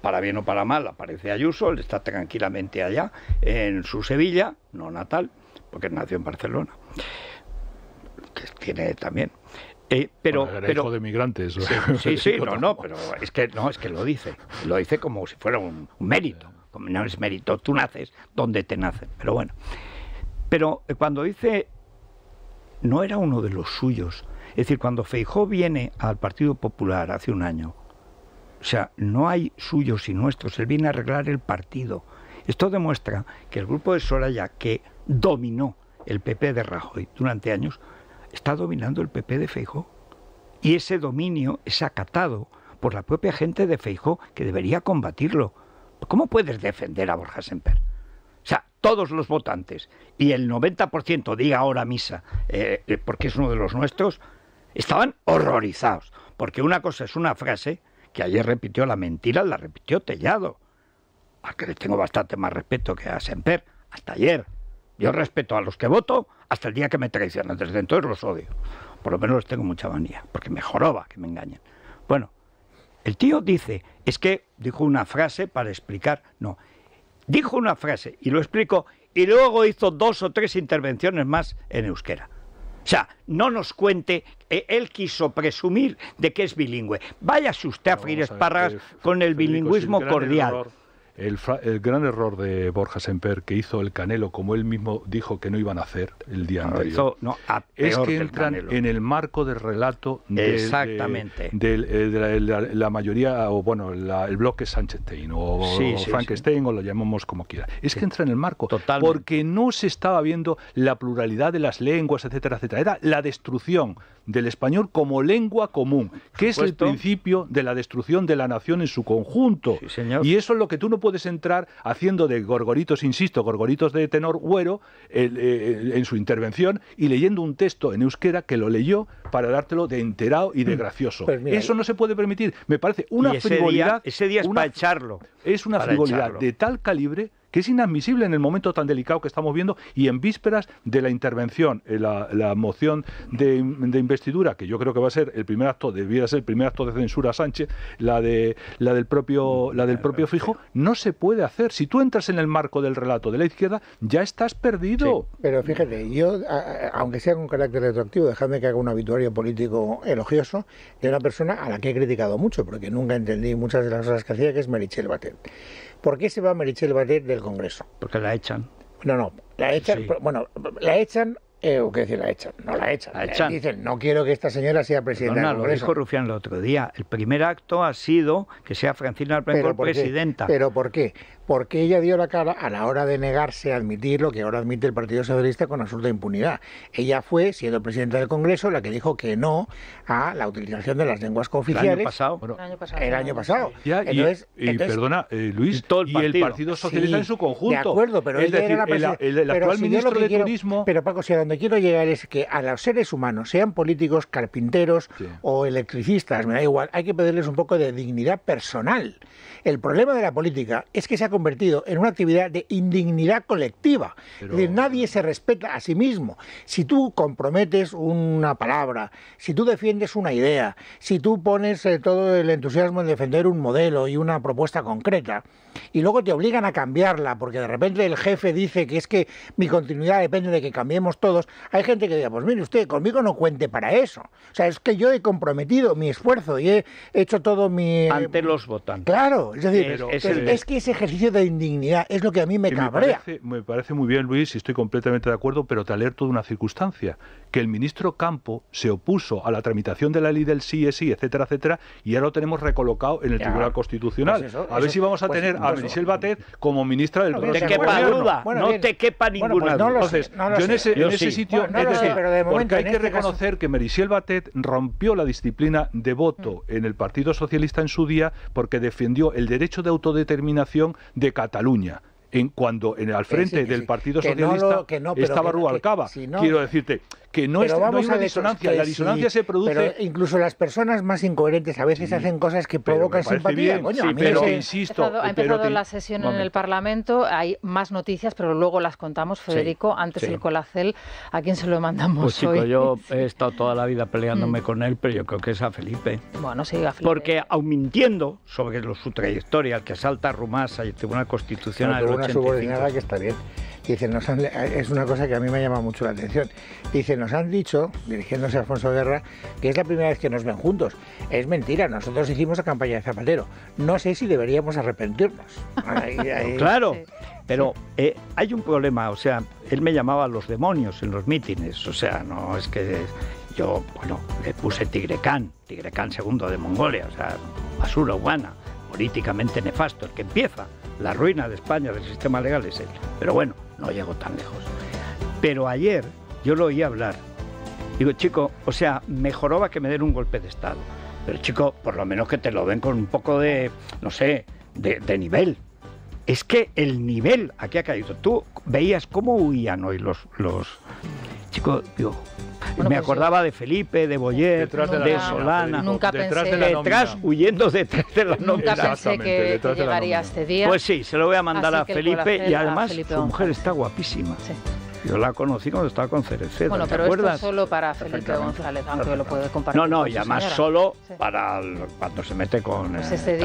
para bien o para mal, aparece Ayuso, él está tranquilamente allá, en su Sevilla, no natal, porque nació en Barcelona, que tiene también... pero hijo de migrantes. Sí, pero es que lo dice como si fuera un mérito. Como no es mérito, tú naces donde te nacen, pero bueno. Pero cuando dice no era uno de los suyos, es decir, cuando Feijóo viene al Partido Popular hace un año, o sea, no hay suyos y nuestros, él viene a arreglar el partido. Esto demuestra que el grupo de Soraya, que dominó el PP de Rajoy durante años, está dominando el PP de Feijóo. Y ese dominio es acatado por la propia gente de Feijóo, que debería combatirlo. ¿Cómo puedes defender a Borja Semper? O sea, todos los votantes y el 90% diga ahora misa, porque es uno de los nuestros, estaban horrorizados. Porque una cosa es una frase que ayer repitió la mentira, la repitió Tellado, al que le tengo bastante más respeto que a Semper, hasta ayer. Yo respeto a los que voto hasta el día que me traicionan, desde entonces los odio. Por lo menos les tengo mucha manía, porque me joroba que me engañen. Bueno, el tío dice, es que dijo una frase para explicar, no, dijo una frase y lo explico, y luego hizo 2 o 3 intervenciones más en euskera. O sea, no nos cuente, él quiso presumir de que es bilingüe. Váyase usted a freír espárragos con el bilingüismo cordial. El gran error de Borja Semper, que hizo el Canelo, como él mismo dijo que no iban a hacer el día anterior, es que entran en el marco del relato de la mayoría, o bueno, el bloque Sánchez-Tein, o Frankenstein, o lo llamamos como quiera. Es que entra en el marco, porque no se estaba viendo la pluralidad de las lenguas, etcétera, etcétera. Era la destrucción del español como lengua común, que es el principio de la destrucción de la nación en su conjunto. Sí, señor. Y eso es lo que tú no puedes entrar haciendo de gorgoritos, insisto, gorgoritos de tenor güero en su intervención y leyendo un texto en euskera que lo leyó para dártelo de enterado y de gracioso. Pues mira, eso no se puede permitir. Me parece una frivolidad. Ese día es para echarlo. Es una frivolidad de tal calibre que es inadmisible en el momento tan delicado que estamos viendo y en vísperas de la intervención, la moción de investidura, que yo creo que va a ser el primer acto, debiera ser el primer acto de censura a Sánchez, la del propio Feijóo, no se puede hacer. Si tú entras en el marco del relato de la izquierda, ya estás perdido. Sí, pero fíjate, yo, aunque sea con carácter retroactivo, dejadme que haga un obituario político elogioso de una persona a la que he criticado mucho, porque nunca entendí muchas de las cosas que hacía, que es Meritxell Batet. ¿Por qué se va Meritxell Batet del Congreso? Porque la echan. No, la echan, sí. Bueno, la echan... ¿Qué decir? La echan. No la echan. Dicen, no quiero que esta señora sea presidenta del Congreso. Lo dijo Rufián el otro día. El primer acto ha sido que sea Francina Armengol presidenta. ¿Pero por qué? Porque ella dio la cara a la hora de negarse a admitir lo que ahora admite el Partido Socialista con absoluta impunidad. Ella fue, siendo presidenta del Congreso, la que dijo que no a la utilización de las lenguas cooficiales. El año pasado. Bueno, el año pasado. Ya, entonces, perdona, Luis, y el Partido Socialista en su conjunto. De acuerdo, pero ella era la presidenta. El actual ministro de Turismo... Pero Paco, si a donde quiero llegar es que a los seres humanos, sean políticos, carpinteros o electricistas, me da igual, hay que pedirles un poco de dignidad personal. El problema de la política es que se ha convertido en una actividad de indignidad colectiva. Es decir, nadie se respeta a sí mismo. Si tú comprometes una palabra, si tú defiendes una idea, si tú pones todo el entusiasmo en defender un modelo y una propuesta concreta, y luego te obligan a cambiarla, porque de repente el jefe dice que es que mi continuidad depende de que cambiemos todos, hay gente que diga, pues mire usted, conmigo no cuente para eso. O sea, es que yo he comprometido mi esfuerzo y he hecho todo mi... Ante los votantes. Claro, es decir, es que ese ejercicio de indignidad es lo que a mí me cabrea. Me parece muy bien, Luis, y estoy completamente de acuerdo, pero te alerto de una circunstancia, que el ministro Campo se opuso a la tramitación de la ley del sí es sí, etcétera, etcétera, y ahora lo tenemos recolocado en el Tribunal Constitucional. Pues a ver si vamos a tener a Meritxell Batet como ministra del próximo gobierno. No te quepa ninguna duda. Entonces, yo en ese sitio, porque hay que reconocer que Meritxell Batet rompió la disciplina de voto en el Partido Socialista en su día porque defendió el derecho de autodeterminación de Cataluña. Cuando al frente del Partido Socialista estaba Rubalcaba. Quiero decirte que no hay una disonancia. La disonancia se produce... Pero incluso las personas más incoherentes a veces hacen cosas que provocan simpatía. Pero insisto... Ha empezado la sesión en el Parlamento, hay más noticias, pero luego las contamos. Federico, antes el Colacel, ¿a quién se lo mandamos pues, hoy? Chico, yo he estado toda la vida peleándome con él, pero yo creo que es a Felipe. Bueno, sí, a Felipe. Porque aun mintiendo sobre su trayectoria, el que salta a Rumasa y el Tribunal Constitucional... Una subordinada que está bien. Dice, es una cosa que a mí me llama mucho la atención. Dice, nos han dicho, dirigiéndose a Alfonso Guerra, que es la primera vez que nos ven juntos. Es mentira, nosotros hicimos la campaña de Zapatero. No sé si deberíamos arrepentirnos. Claro, pero hay un problema, o sea, él me llamaba a los demonios en los mítines, o sea, no es que yo, le puse Tigre Khan segundo de Mongolia, o sea, basura humana, políticamente nefasto, el que empieza la ruina de España del sistema legal es él. Pero bueno, no llego tan lejos. Pero ayer yo lo oí hablar. Digo, chico, o sea, mejoraba que me den un golpe de Estado. Pero chico, por lo menos que te lo den con un poco de, no sé, de nivel. Es que el nivel aquí ha caído. Tú veías cómo huían hoy los... Chicos, digo... Bueno, me acordaba de Felipe, de Boyer, de Solana. Nunca pensé huyendo detrás de la nómina. Nunca pensé que llegaría este día. Pues sí, se lo voy a mandar a Felipe y además su mujer está guapísima. Sí. Yo la conocí cuando estaba con Cereceda. Bueno, pero esto es solo para Felipe González, aunque lo puede compartir. No, y además solo para cuando se mete con... Pues ese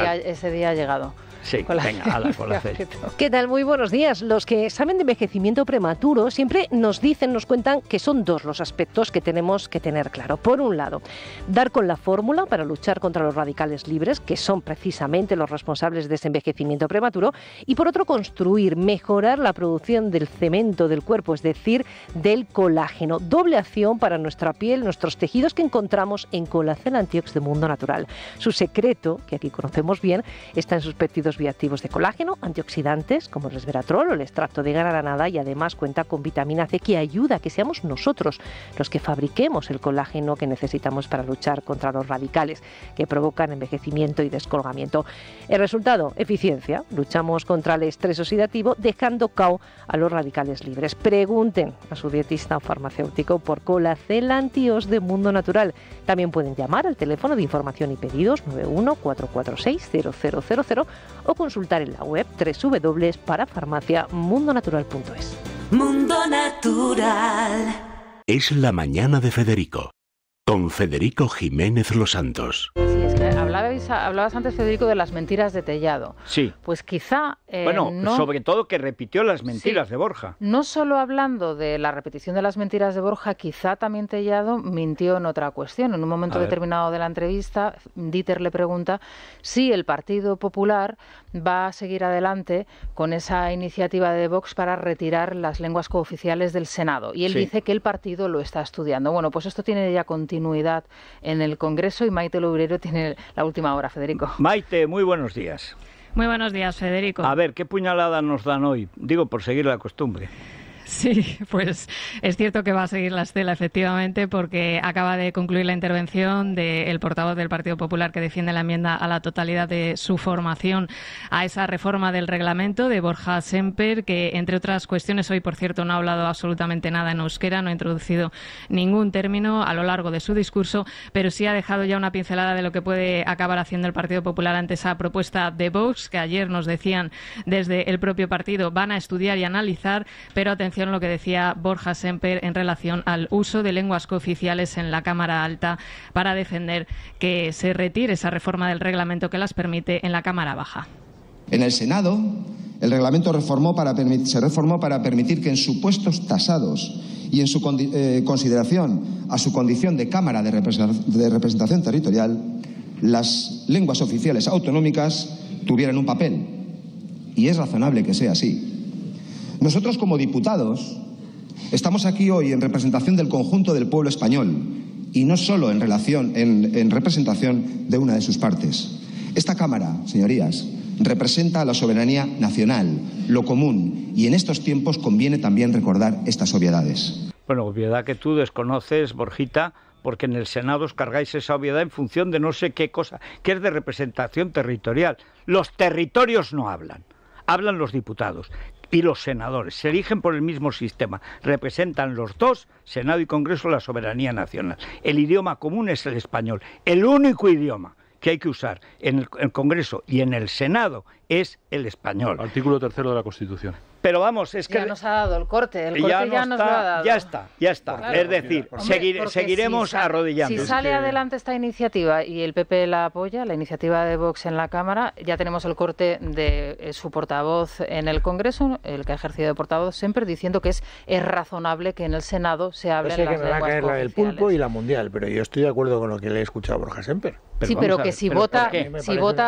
día ha llegado. Sí, venga, a la colación. ¿Qué tal? Muy buenos días. Los que saben de envejecimiento prematuro siempre nos cuentan que son dos los aspectos que tenemos que tener claro. Por un lado, dar con la fórmula para luchar contra los radicales libres, que son precisamente los responsables de ese envejecimiento prematuro, y por otro, construir, mejorar la producción del cemento del cuerpo, es decir, del colágeno. Doble acción para nuestra piel, nuestros tejidos que encontramos en Colacel Antiox de Mundo Natural. Su secreto, que aquí conocemos bien, está en sus péptidos bioactivos de colágeno, antioxidantes como el resveratrol o el extracto de granada, y además cuenta con vitamina C que ayuda a que seamos nosotros los que fabriquemos el colágeno que necesitamos para luchar contra los radicales que provocan envejecimiento y descolgamiento. El resultado, eficiencia. Luchamos contra el estrés oxidativo dejando cao a los radicales libres. pregunten a su dietista o farmacéutico por Colacel Antios de Mundo Natural. También pueden llamar al teléfono de información y pedidos 91-446-0000 o consultar en la web www.parafarmaciamundonatural.es. Mundo Natural. Es la mañana de Federico, con Federico Jiménez Los Santos. Sí, es que hablabas antes, Federico, de las mentiras de Tellado. Sí. Pues quizá... sobre todo que repitió las mentiras de Borja. No solo hablando de la repetición de las mentiras de Borja, quizá también Tellado mintió en otra cuestión. En un momento determinado de la entrevista, Dieter le pregunta si el Partido Popular va a seguir adelante con esa iniciativa de Vox para retirar las lenguas cooficiales del Senado. Y él dice que el partido lo está estudiando. Bueno, pues esto tiene ya continuidad en el Congreso y Maite Loureiro tiene la última hora, Federico. Maite, muy buenos días. Muy buenos días, Federico. A ver, ¿qué puñalada nos dan hoy? Digo, por seguir la costumbre. Sí, pues es cierto que va a seguir la estela, efectivamente, porque acaba de concluir la intervención del portavoz del Partido Popular que defiende la enmienda a la totalidad de su formación a esa reforma del reglamento de Borja Semper, que, entre otras cuestiones, hoy, por cierto, no ha hablado absolutamente nada en euskera, no ha introducido ningún término a lo largo de su discurso, pero sí ha dejado ya una pincelada de lo que puede acabar haciendo el Partido Popular ante esa propuesta de Vox, que ayer nos decían desde el propio partido van a estudiar y analizar, pero atención lo que decía Borja Semper en relación al uso de lenguas cooficiales en la Cámara Alta para defender que se retire esa reforma del reglamento que las permite en la Cámara Baja. En el Senado, el reglamento se reformó para permitir que en supuestos tasados y en su consideración a su condición de Cámara de representación territorial, las lenguas oficiales autonómicas tuvieran un papel. Y es razonable que sea así. Nosotros, como diputados, estamos aquí hoy en representación del conjunto del pueblo español y no solo en representación de una de sus partes. Esta Cámara, señorías, representa la soberanía nacional, lo común, y en estos tiempos conviene también recordar estas obviedades. Bueno, obviedad que tú desconoces, Borjita, porque en el Senado os cargáis esa obviedad en función de no sé qué cosa, que es de representación territorial. Los territorios no hablan, hablan los diputados. Y los senadores se eligen por el mismo sistema. Representan los dos, Senado y Congreso, la soberanía nacional. El idioma común es el español. El único idioma que hay que usar en el Congreso y en el Senado es el español. Artículo 3º de la Constitución. Pero vamos, es que... Ya nos ha dado el corte ya nos lo ha dado. Ya está. Claro, es decir, seguiremos arrodillando. Si sale adelante esta iniciativa y el PP la apoya, la iniciativa de Vox en la Cámara, ya tenemos el corte de su portavoz en el Congreso, el que ha ejercido de portavoz siempre, diciendo que es razonable que en el Senado se hable las lenguas cooficiales. Me va a caer la del pulpo y la mundial, pero yo estoy de acuerdo con lo que le he escuchado a Borja Semper. Pero que si vota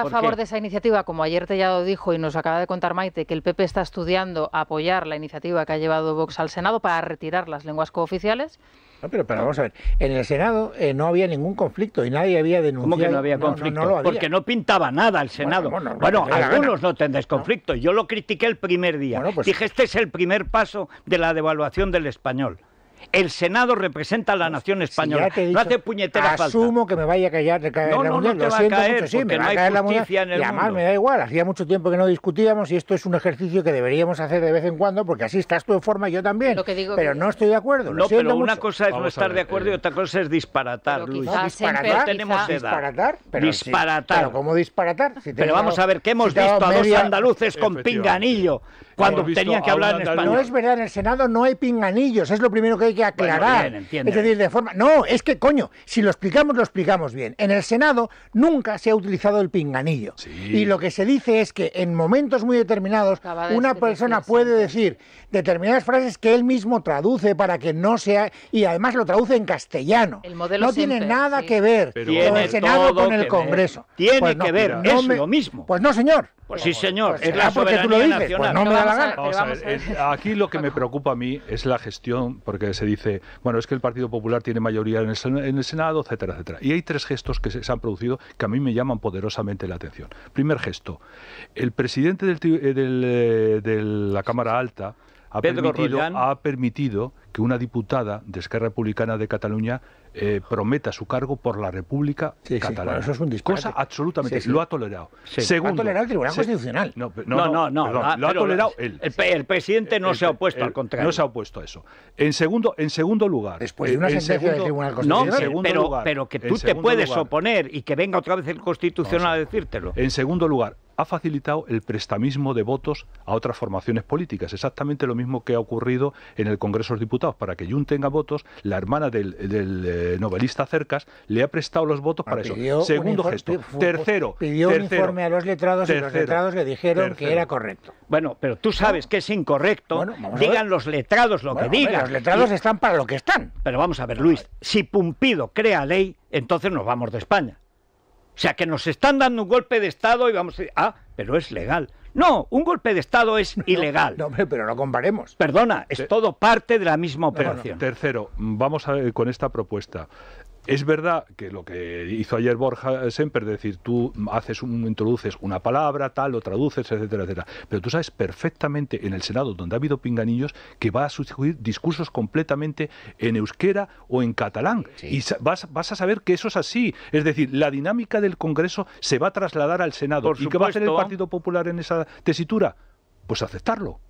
a favor de esa iniciativa, como ayer Tellado dijo y nos acaba de contar Maite, que el PP está estudiando apoyar la iniciativa que ha llevado Vox al Senado para retirar las lenguas cooficiales. No, pero vamos a ver, en el Senado no había ningún conflicto y nadie había denunciado. ¿Cómo que no había conflicto? No porque no pintaba nada el Senado. Bueno, algunos no tendréis conflicto. Yo lo critiqué el primer día. Dije, este es el primer paso de la devaluación del español. El Senado representa a la nación española. Si no hace puñetera falta. Asumo que me vaya a caer la mundial. No te va a caer, porque me no va a hay caer la justicia en el y además mundo. Me da igual. Hacía mucho tiempo que no discutíamos y esto es un ejercicio que deberíamos hacer de vez en cuando, porque así estás tú en forma y yo también. Pero no estoy de acuerdo. No, pero una cosa es no estar de acuerdo y otra cosa es disparatar, Luis. ¿Disparatar? Tenemos edad. ¿Disparatar? ¿Pero cómo disparatar? Pero vamos a ver, que hemos visto a dos andaluces con pinganillo cuando tenían que hablar en español. No es verdad, en el Senado no hay pinganillos, es lo primero que hay que aclarar. Es decir, de forma... No, es que, coño, si lo explicamos bien. En el Senado nunca se ha utilizado el pinganillo. Sí. Y lo que se dice es que en momentos muy determinados una persona puede decir determinadas frases que él mismo traduce para que no sea... Y además lo traduce en castellano. El modelo no tiene nada que ver con el Senado con el Congreso. Tiene que ver, es lo mismo. Pues no, señor. Pues sí, señor, es la soberanía nacional. Pues no me da la gana. Vamos a ver, aquí lo que me preocupa a mí es la gestión, porque se dice, bueno, es que el Partido Popular tiene mayoría en el Senado, etcétera, etcétera. Y hay tres gestos que se han producido que a mí me llaman poderosamente la atención. Primer gesto, el presidente de la Cámara Alta ha permitido que una diputada de Esquerra Republicana de Cataluña prometa su cargo por la República Catalana. Bueno, eso es un disparate. Cosa absolutamente, lo ha tolerado. Segundo, ha tolerado el Tribunal Constitucional. No, lo ha tolerado él. El presidente no se ha opuesto, al contrario. No se ha opuesto a eso. En segundo lugar. Después de una sentencia del Tribunal Constitucional. Pero que tú te puedes oponer y que venga otra vez el Constitucional a decírtelo. En segundo lugar, ha facilitado el prestamismo de votos a otras formaciones políticas. Exactamente lo mismo que ha ocurrido en el Congreso de los Diputados. Para que Jun tenga votos, la hermana del novelista Cercas le ha prestado los votos para eso. Segundo gesto. Tercero. Pidió un informe a los letrados y los letrados le dijeron que era correcto. Bueno, pero tú sabes que es incorrecto. Digan los letrados lo que digan. Los letrados están para lo que están. Pero vamos a ver, Luis, si Pumpido crea ley, entonces nos vamos de España. O sea, que nos están dando un golpe de Estado y vamos a decir, pero es legal. No, un golpe de Estado es ilegal. No, pero no comparemos. Perdona, es todo parte de la misma operación. Tercero, vamos a ver con esta propuesta. Es verdad que lo que hizo ayer Borja Semper, es decir, tú introduces una palabra, tal, lo traduces, etcétera, etcétera. Pero tú sabes perfectamente en el Senado, donde ha habido pinganillos, que va a sustituir discursos completamente en euskera o en catalán. Y vas a saber que eso es así. Es decir, la dinámica del Congreso se va a trasladar al Senado. ¿Y qué va a hacer el Partido Popular en esa tesitura? Pues aceptarlo.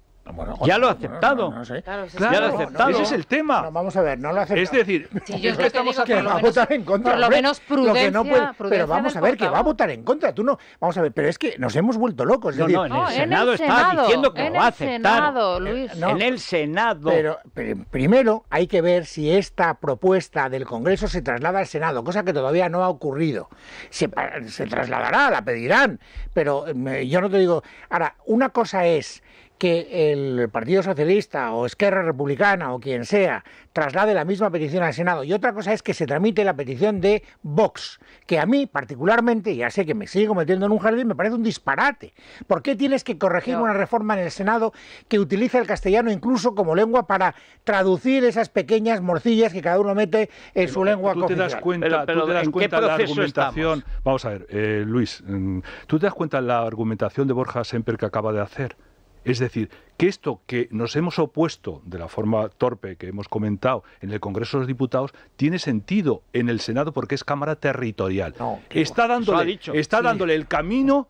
Ya lo ha aceptado. Claro, ya lo ha aceptado. Ese es el tema. Vamos a ver, no lo ha aceptado. Es decir, yo estamos aquí que va a votar en contra. Por lo menos prudencia. Pero vamos a ver que va a votar en contra. Tú no. Vamos a ver, pero es que nos hemos vuelto locos. En el Senado está diciendo que lo va a aceptar. En el Senado. Pero primero hay que ver si esta propuesta del Congreso se traslada al Senado, cosa que todavía no ha ocurrido. Se trasladará, la pedirán. Pero yo no te digo. Ahora, una cosa es que el Partido Socialista o Esquerra Republicana o quien sea traslade la misma petición al Senado, y otra cosa es que se tramite la petición de Vox, que a mí particularmente, ya sé que me sigo metiendo en un jardín, me parece un disparate. ¿Por qué tienes que corregir una reforma en el Senado que utiliza el castellano incluso como lengua para traducir esas pequeñas morcillas que cada uno mete en su lengua cooficial? Tú te das cuenta de la argumentación. Vamos a ver, Luis, ¿tú te das cuenta de la argumentación de Borja Semper que acaba de hacer? Es decir, que esto que nos hemos opuesto de la forma torpe que hemos comentado en el Congreso de los Diputados tiene sentido en el Senado porque es Cámara territorial. Está dándole el camino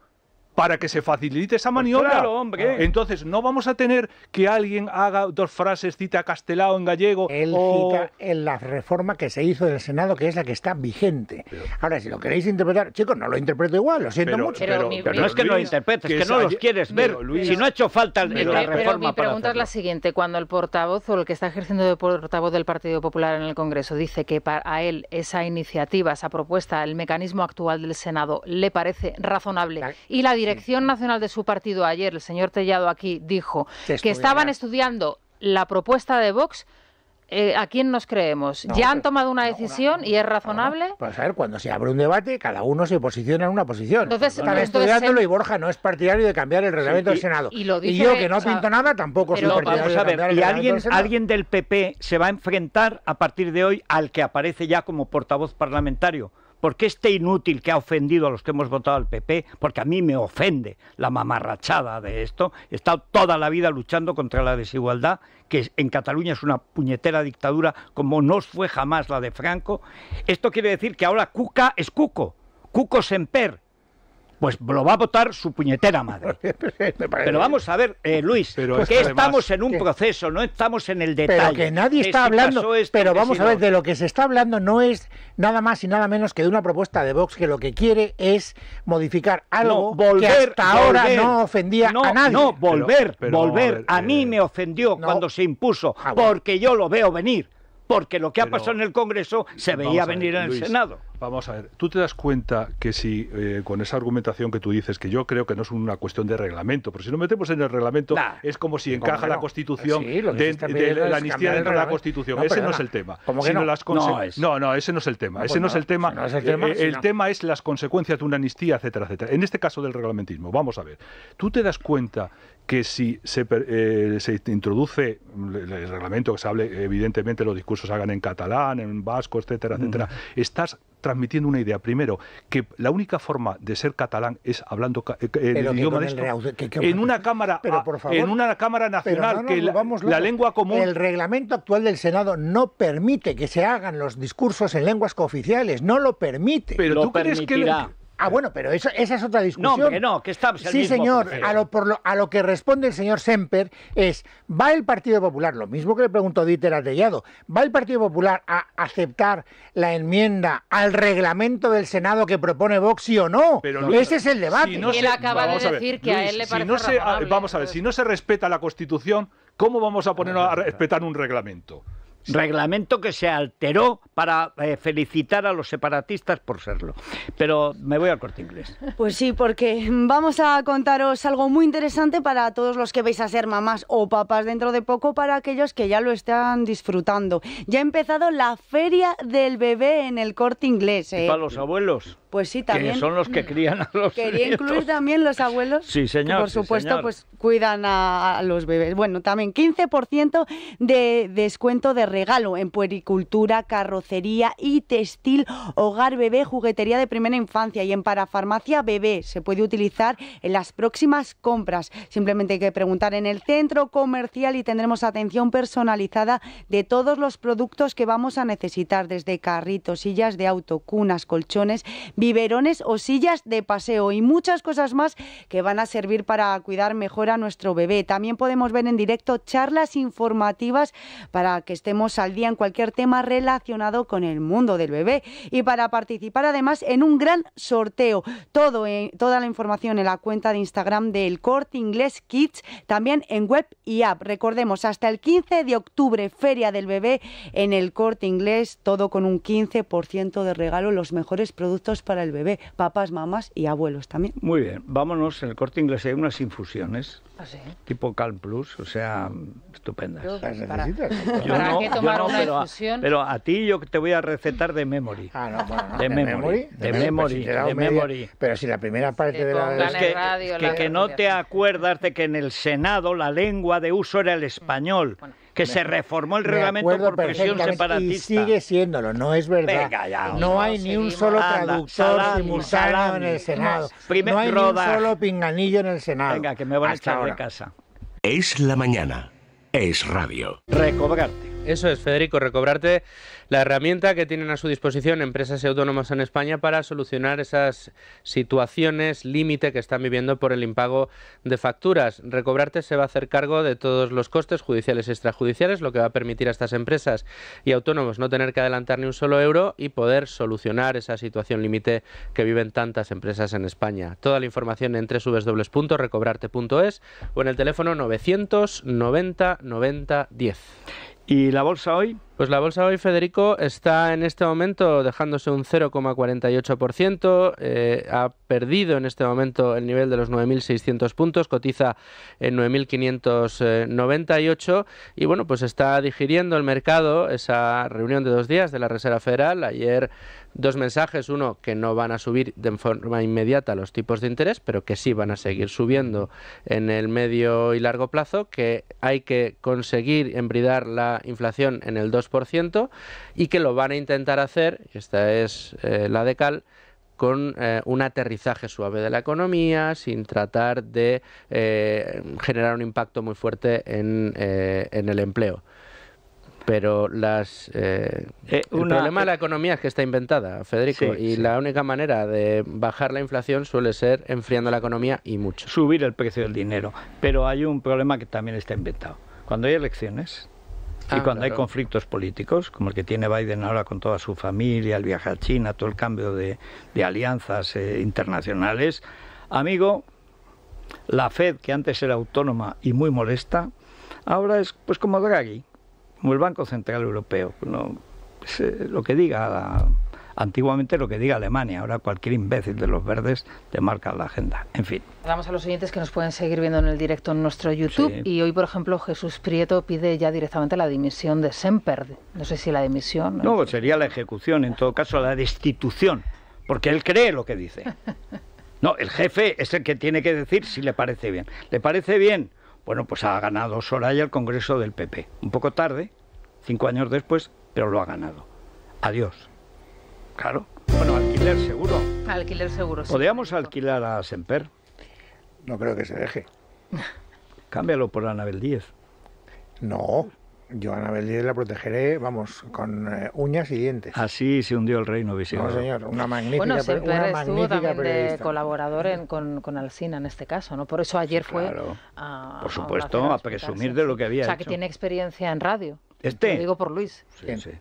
para que se facilite esa maniobra. Claro, hombre. Entonces, no vamos a tener que alguien haga dos frases, cite a Castelao en gallego. Él cita en la reforma que se hizo del Senado, que es la que está vigente. Ahora, si lo queréis interpretar, chicos, no lo interpreto igual, lo siento mucho. Pero no es que no lo interpretes, es que no los quieres ver. Si no ha hecho falta la reforma. Pero mi pregunta es la siguiente. Cuando el portavoz o el que está ejerciendo de portavoz del Partido Popular en el Congreso dice que para él esa iniciativa, esa propuesta, el mecanismo actual del Senado le parece razonable, y la Dirección Nacional de su partido ayer, el señor Tellado aquí, dijo que estaban estudiando la propuesta de Vox, ¿a quién nos creemos? ¿Ya han tomado una decisión y es razonable? Pues a ver, cuando se abre un debate, cada uno se posiciona en una posición. Entonces, están estudiándolo y Borja no es partidario de cambiar el reglamento del Senado. Y yo, que no pinto nada, tampoco soy partidario de cambiar el reglamento del Senado. Alguien del PP se va a enfrentar a partir de hoy al que aparece ya como portavoz parlamentario. Porque este inútil que ha ofendido a los que hemos votado al PP, porque a mí me ofende la mamarrachada de esto, he estado toda la vida luchando contra la desigualdad, que en Cataluña es una puñetera dictadura como no fue jamás la de Franco. Esto quiere decir que ahora Cuca es Cuco Semper. Pues lo va a votar su puñetera madre. Pero vamos a ver, Luis, que estamos en un proceso, no estamos en el detalle. Pero que nadie está hablando, pero vamos a ver, de lo que se está hablando no es nada más y nada menos que de una propuesta de Vox que lo que quiere es modificar algo que hasta ahora no ofendía a nadie. No, volver. A mí me ofendió cuando se impuso, porque yo lo veo venir. Porque lo que ha pasado en el Congreso se veía venir en el Senado. Vamos a ver, tú te das cuenta que si con esa argumentación que tú dices, que yo creo que no es una cuestión de reglamento, pero si nos metemos en el reglamento es como si encaja la Constitución de la amnistía dentro de la Constitución. Ese no es el tema. No, ese no es el tema. Ese no es el tema. El tema es las consecuencias de una amnistía, etcétera, etcétera. En este caso del reglamentismo, vamos a ver. Tú te das cuenta que si se introduce el reglamento, que se hable, evidentemente los discursos se hagan en catalán, en vasco, etcétera, etcétera, estás transmitiendo una idea. Primero, que la única forma de ser catalán es hablando el idioma de esto. En una cámara, en una cámara nacional, la lengua común. El reglamento actual del Senado no permite que se hagan los discursos en lenguas cooficiales, no lo permite. Pero tú crees que bueno, pero esa es otra discusión. Que estamos sí, señor, a lo que responde el señor Semper es, ¿va el Partido Popular, lo mismo que le preguntó Dieter a Tellado, ¿va el Partido Popular a aceptar la enmienda al reglamento del Senado que propone Vox, sí o no? Pero, ese es el debate. Él acaba de decir que a él le parece razonable. Vamos a ver, si no se respeta la Constitución, ¿cómo vamos a ponernos a respetar un reglamento? Reglamento que se alteró para felicitar a los separatistas por serlo. Pero me voy al Corte Inglés. Pues sí, porque vamos a contaros algo muy interesante para todos los que vais a ser mamás o papás dentro de poco, para aquellos que ya lo están disfrutando. Ya ha empezado la Feria del Bebé en el Corte Inglés. ¿Y para los abuelos? Pues sí, también. Que son los que crían a los Quería nietos. Incluir también los abuelos. Sí, señor. Que por supuesto, señor. Pues cuidan a los bebés. Bueno, también 15% de descuento de regalo en puericultura, carrocería y textil, hogar bebé, juguetería de primera infancia, y en parafarmacia bebé. Se puede utilizar en las próximas compras. Simplemente hay que preguntar en el centro comercial y tendremos atención personalizada de todos los productos que vamos a necesitar, desde carritos, sillas de auto, cunas, colchones, biberones o sillas de paseo, y muchas cosas más que van a servir para cuidar mejor a nuestro bebé. También podemos ver en directo charlas informativas para que estemos al día en cualquier tema relacionado con el mundo del bebé, y para participar además en un gran sorteo. Toda la información en la cuenta de Instagram del Corte Inglés Kids, también en web y app. Recordemos, hasta el 15 de octubre, Feria del Bebé en el Corte Inglés, todo con un 15% de regalo, los mejores productos para el bebé, papás, mamás y abuelos también. Muy bien, vámonos. En el Corte Inglés hay unas infusiones tipo Calm Plus, o sea, estupendas. ¿Las necesitas? ¿Para qué tomar una infusión? Pero a ti yo te voy a recetar de memory. De memory. Pero si la primera parte de la... que no te acuerdas de que en el Senado la lengua de uso era el español. Que se reformó el reglamento por presión separatista. Y sigue siéndolo, no es verdad. Venga, ya, no hay ni un solo traductor simultáneo en el Senado. No hay ni un solo pinganillo en el Senado. Venga, que me van a echar de casa. Es la mañana. Es radio. Recobrarte. Eso es, Federico, recobrarte, la herramienta que tienen a su disposición empresas y autónomos en España para solucionar esas situaciones límite que están viviendo por el impago de facturas. Recobrarte se va a hacer cargo de todos los costes judiciales y extrajudiciales, lo que va a permitir a estas empresas y autónomos no tener que adelantar ni un solo euro y poder solucionar esa situación límite que viven tantas empresas en España. Toda la información en www.recobrarte.es o en el teléfono 990 90 10. ¿Y la bolsa hoy? Pues la bolsa hoy, Federico, está en este momento dejándose un 0,48%, ha perdido en este momento el nivel de los 9.600 puntos, cotiza en 9.598 y bueno, pues está digiriendo el mercado esa reunión de 2 días de la Reserva Federal. Ayer 2 mensajes, uno que no van a subir de forma inmediata los tipos de interés, pero que sí van a seguir subiendo en el medio y largo plazo, que hay que conseguir embridar la inflación en el 2% y que lo van a intentar hacer, esta es la de cal, con un aterrizaje suave de la economía, sin tratar de generar un impacto muy fuerte en el empleo. Pero el problema de la economía es que está inventada, Federico, la única manera de bajar la inflación suele ser enfriando la economía y mucho. Subir el precio del dinero. Pero hay un problema que también está inventado. Cuando hay elecciones y cuando hay conflictos políticos, como el que tiene Biden ahora con toda su familia, el viaje a China, todo el cambio de alianzas internacionales, amigo, la Fed, que antes era autónoma y muy molesta, ahora es pues como Draghi, como el Banco Central Europeo. No, lo que diga, antiguamente lo que diga Alemania, ahora cualquier imbécil de los verdes te marca la agenda. En fin. Damos a los oyentes que nos pueden seguir viendo en el directo en nuestro YouTube y hoy, por ejemplo, Jesús Prieto pide ya directamente la dimisión de Semper. No sé si la dimisión... No, sería la ejecución, en todo caso la destitución, porque él cree lo que dice. No, el jefe es el que tiene que decir si le parece bien. ¿Le parece bien? Bueno, pues ha ganado Soraya el Congreso del PP. Un poco tarde, 5 años después, pero lo ha ganado. Adiós. Claro. alquiler seguro. Alquiler seguro, sí. ¿Podríamos alquilar a Semper? No creo que se deje. Cámbialo por Anabel Díez. No, yo a Anabel Díez la protegeré, vamos, con uñas y dientes. Así se hundió el reino visigodo. No, señor, una magnífica, bueno, siempre una estuvo magnífica también periodista. de colaborador con Alsina en este caso, ¿no? Por eso ayer fue por supuesto, a presumir de lo que había hecho. O sea, que tiene experiencia en radio. Lo digo por Luis. Sí.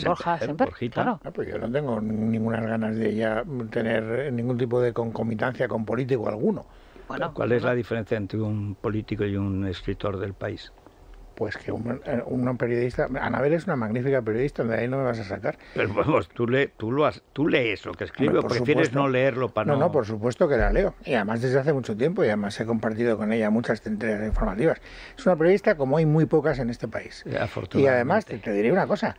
Borja Semper, claro. Pues yo no tengo ninguna ganas de ya tener ningún tipo de concomitancia con político alguno. Bueno, ¿cuál es la diferencia entre un político y un escritor del país? Pues que un periodista... Anabel es una magnífica periodista, de ahí no me vas a sacar. Pero vamos, tú lees lo que escribe, o prefieres no leerlo para No, por supuesto que la leo. Y además desde hace mucho tiempo, y además he compartido con ella muchas entregas informativas. Es una periodista como hay muy pocas en este país. Y además, te diré una cosa.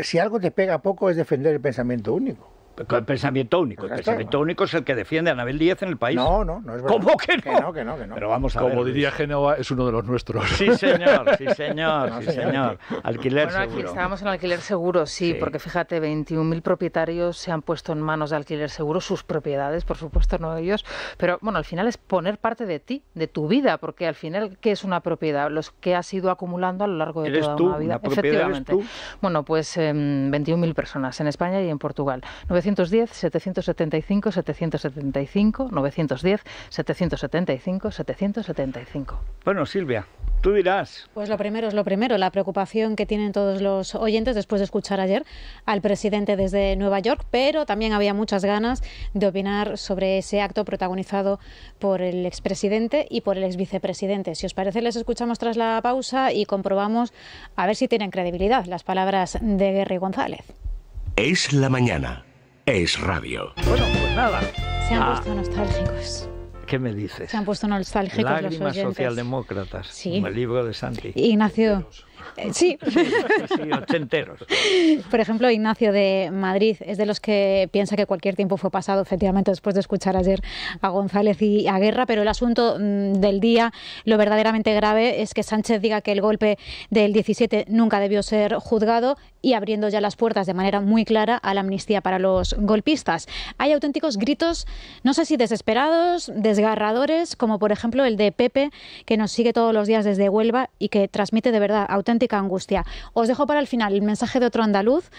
Si algo te pega poco es defender el pensamiento único. El pensamiento único. El pensamiento único es el que defiende a Anabel Díez en el país. No es verdad. ¿Cómo que no? Que no. Pero vamos a ver. Como diría Génova, es uno de los nuestros. Sí, señor. Alquiler seguro. Aquí estábamos en alquiler seguro, sí, porque fíjate, 21.000 propietarios se han puesto en manos de alquiler seguro, sus propiedades, por supuesto, no ellos. Pero bueno, al final es poner parte de ti, de tu vida, porque al final, ¿qué es una propiedad? Los que has ido acumulando a lo largo de toda una vida. Efectivamente. ¿Eres tú? Bueno, pues 21.000 personas en España y en Portugal. 910-775-775, 910-775-775. Bueno, Silvia, tú dirás. Pues lo primero es lo primero, la preocupación que tienen todos los oyentes después de escuchar ayer al presidente desde Nueva York, pero también había muchas ganas de opinar sobre ese acto protagonizado por el expresidente y por el exvicepresidente. Si os parece, les escuchamos tras la pausa y comprobamos a ver si tienen credibilidad las palabras de Guerra y González. Es la mañana. Es radio. Bueno, pues nada. Se han puesto nostálgicos. ¿Qué me dices? Se han puesto nostálgicos los oyentes. Lágrimas socialdemócratas. Sí. Como el libro de Santi. Ignacio. Sí. Sí, ochenteros. Por ejemplo, Ignacio de Madrid es de los que piensa que cualquier tiempo fue pasado, efectivamente, después de escuchar ayer a González y a Guerra, pero el asunto del día, lo verdaderamente grave, es que Sánchez diga que el golpe del 17 nunca debió ser juzgado y abriendo ya las puertas de manera muy clara a la amnistía para los golpistas. Hay auténticos gritos, no sé si desesperados, desgarradores, como por ejemplo el de Pepe, que nos sigue todos los días desde Huelva y que transmite de verdad auténtica angustia. Os dejo para el final el mensaje de otro andaluz,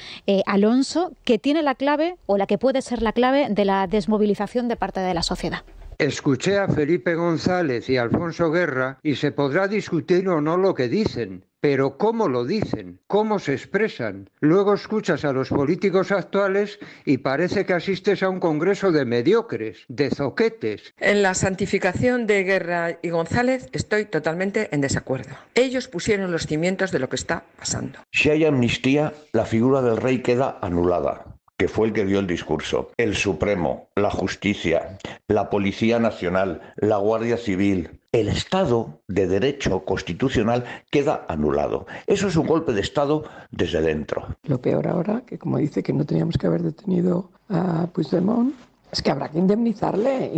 Alonso, que tiene la clave, o la que puede ser la clave, de la desmovilización de parte de la sociedad. Escuché a Felipe González y a Alfonso Guerra y se podrá discutir o no lo que dicen, pero cómo lo dicen, cómo se expresan. Luego escuchas a los políticos actuales y parece que asistes a un congreso de mediocres, de zoquetes. En la santificación de Guerra y González estoy totalmente en desacuerdo. Ellos pusieron los cimientos de lo que está pasando. Si hay amnistía, la figura del rey queda anulada, que fue el que dio el discurso. El Supremo, la Justicia, la Policía Nacional, la Guardia Civil, el Estado de Derecho constitucional queda anulado. Eso es un golpe de Estado desde dentro. Lo peor ahora, que como dice que no teníamos que haber detenido a Puigdemont, es que habrá que indemnizarle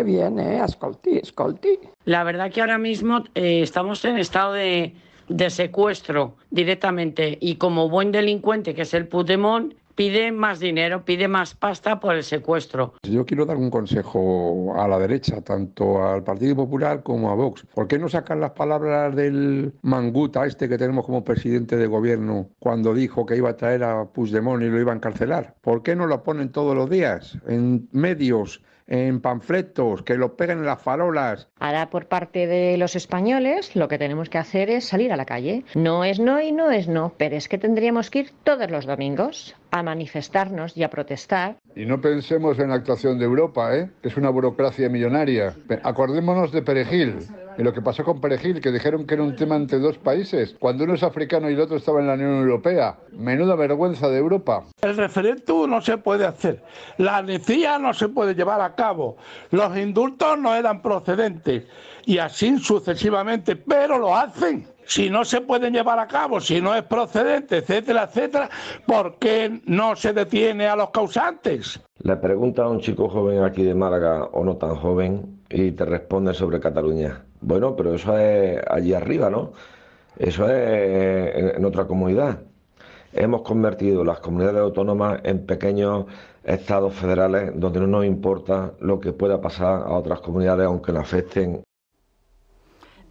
bien, escolti. La verdad que ahora mismo estamos en estado de secuestro directamente y como buen delincuente que es el Puigdemont, pide más dinero, pide más pasta por el secuestro. Yo quiero dar un consejo a la derecha, tanto al Partido Popular como a Vox. ¿Por qué no sacan las palabras del manguta este que tenemos como presidente de gobierno cuando dijo que iba a traer a Puigdemont y lo iba a encarcelar? ¿Por qué no lo ponen todos los días en medios, en panfletos, que lo peguen en las farolas? Ahora, por parte de los españoles, lo que tenemos que hacer es salir a la calle. No es no y no es no, pero es que tendríamos que ir todos los domingos a manifestarnos y a protestar. Y no pensemos en la actuación de Europa, que es una burocracia millonaria. Acordémonos de Perejil, y lo que pasó con Perejil, que dijeron que era un tema entre dos países, cuando uno es africano y el otro estaba en la Unión Europea. Menuda vergüenza de Europa. El referéndum no se puede hacer, la amnistía no se puede llevar a cabo, los indultos no eran procedentes, y así sucesivamente, pero lo hacen. Si no se pueden llevar a cabo, si no es procedente, etcétera, etcétera, ¿por qué no se detiene a los causantes? Le pregunta a un chico joven aquí de Málaga, o no tan joven, y te responde sobre Cataluña. Bueno, pero eso es allí arriba, ¿no? Eso es en otra comunidad. Hemos convertido las comunidades autónomas en pequeños estados federales donde no nos importa lo que pueda pasar a otras comunidades aunque nos afecten.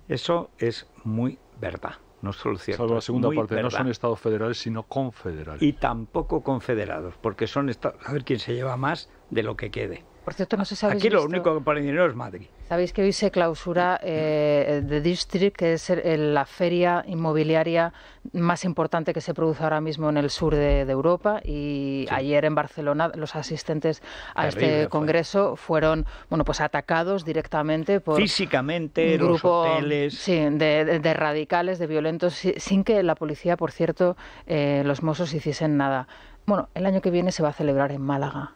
Eso es muy verdad. No es solo cierto. Salvo la segunda parte, verdad. no son estados federales, sino confederales. Y tampoco confederados, porque son estados... A ver quién se lleva más de lo que quede. Por cierto, no sé si habéis Aquí lo visto... único que pone dinero es Madrid. Sabéis que hoy se clausura The District, que es la feria inmobiliaria más importante que se produce ahora mismo en el sur de Europa. Y ayer en Barcelona los asistentes a este congreso fueron pues atacados directamente por físicamente, un grupo, los hoteles. Sí, de radicales, de violentos, sin que la policía, por cierto, los Mossos hiciesen nada. Bueno, el año que viene se va a celebrar en Málaga.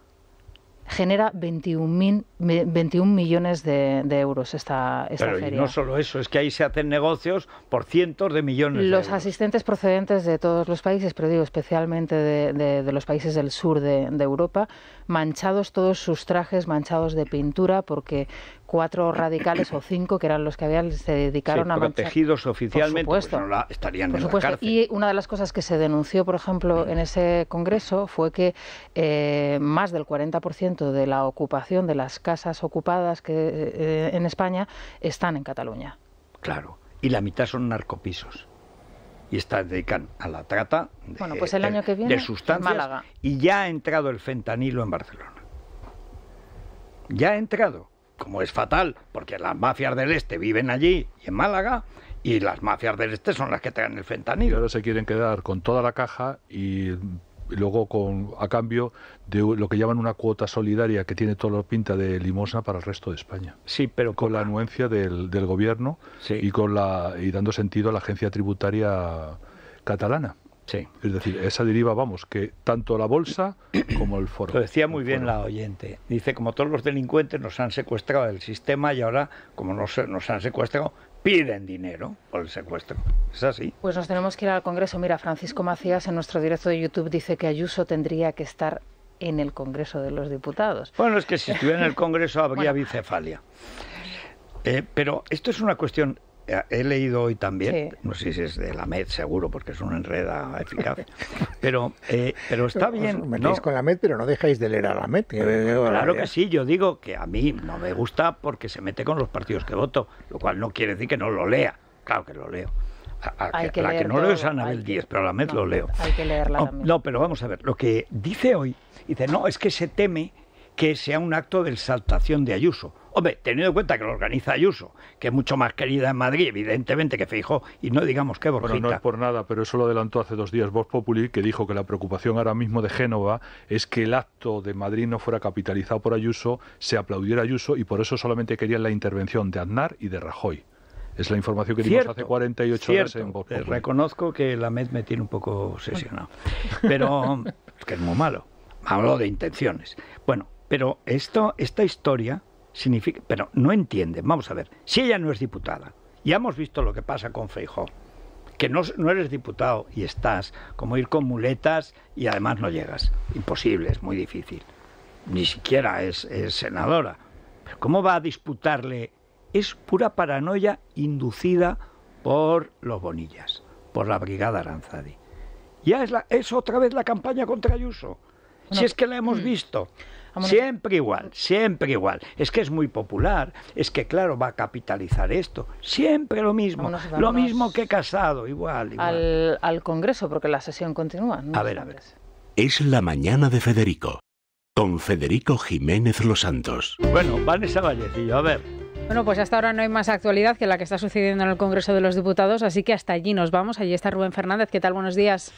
Genera 21 millones de euros esta Pero feria. Y no solo eso, es que ahí se hacen negocios por cientos de millones de euros. Los asistentes procedentes de todos los países, pero digo especialmente de los países del sur de Europa, manchados todos sus trajes, manchados de pintura, porque 4 radicales o 5, que eran los que habían, se dedicaron a manchar. Protegidos oficialmente, por supuesto, pues no estarían por en supuesto. la cárcel. Y una de las cosas que se denunció, por ejemplo, en ese congreso fue que más del 40% de la ocupación de las casas ocupadas en España están en Cataluña. Claro, y la mitad son narcopisos. Y dedican a la trata pues el año que viene, de sustancias. En Málaga. Y ya ha entrado el fentanilo en Barcelona. Ya ha entrado. Como es fatal, porque las mafias del este viven allí y en Málaga, y las mafias del este son las que traen el fentanilo. Y ahora se quieren quedar con toda la caja y luego a cambio de lo que llaman una cuota solidaria que tiene toda la pinta de limosna para el resto de España. Sí, pero con la anuencia del gobierno y dando sentido a la agencia tributaria catalana. Sí. Es decir, esa deriva, que tanto la bolsa como el foro. Lo decía muy bien la oyente. Dice, como todos los delincuentes nos han secuestrado del sistema y ahora, como nos han secuestrado, piden dinero por el secuestro. ¿Es así? Pues nos tenemos que ir al Congreso. Mira, Francisco Macías en nuestro directo de YouTube dice que Ayuso tendría que estar en el Congreso de los Diputados. Bueno, es que si estuviera en el Congreso habría bicefalia. Pero esto es una cuestión... He leído hoy también, no sé si es de la MED seguro, porque es una enreda eficaz, pero está bien. Os metéis con la MED, pero no dejáis de leer a la MED. Claro que sí, yo digo que a mí no me gusta porque se mete con los partidos que voto, lo cual no quiere decir que no lo lea. Claro que lo leo. La que no leo es Anabel Díez, pero la MED lo leo. Hay que leerla también. No, pero vamos a ver, lo que dice hoy, es que se teme que sea un acto de exaltación de Ayuso. Hombre, teniendo en cuenta que lo organiza Ayuso, que es mucho más querida en Madrid, evidentemente, que Feijóo, y no digamos que Borjita. Bueno, no es por nada, pero eso lo adelantó hace 2 días Vox Populi, que dijo que la preocupación ahora mismo de Génova es que el acto de Madrid no fuera capitalizado por Ayuso, se aplaudiera Ayuso, y por eso solamente querían la intervención de Aznar y de Rajoy. Es la información que dimos hace 48 horas en Vox Populi. Reconozco que la MED me tiene un poco obsesionado, pero es que es muy malo. Hablo de intenciones. Bueno, pero esta historia significa... Pero no entienden. Vamos a ver. Si ella no es diputada, ya hemos visto lo que pasa con Feijóo, que no eres diputado y estás como ir con muletas y además no llegas. Imposible, es muy difícil. Ni siquiera es senadora. Pero ¿cómo va a disputarle? Es pura paranoia inducida por los Bonillas, por la Brigada Aranzadi. Ya es otra vez la campaña contra Ayuso. Si es que la hemos visto. Siempre igual. Es que es muy popular, es que claro, va a capitalizar esto. Siempre lo mismo. Vámonos. Lo mismo que Casado, igual. Al Congreso, porque la sesión continúa. A ver. Es la mañana de Federico, con Federico Jiménez Los Santos. Bueno, Vanessa Vallecillo, a ver. Bueno, pues hasta ahora no hay más actualidad que la que está sucediendo en el Congreso de los Diputados, así que hasta allí nos vamos. Allí está Rubén Fernández. ¿Qué tal? Buenos días.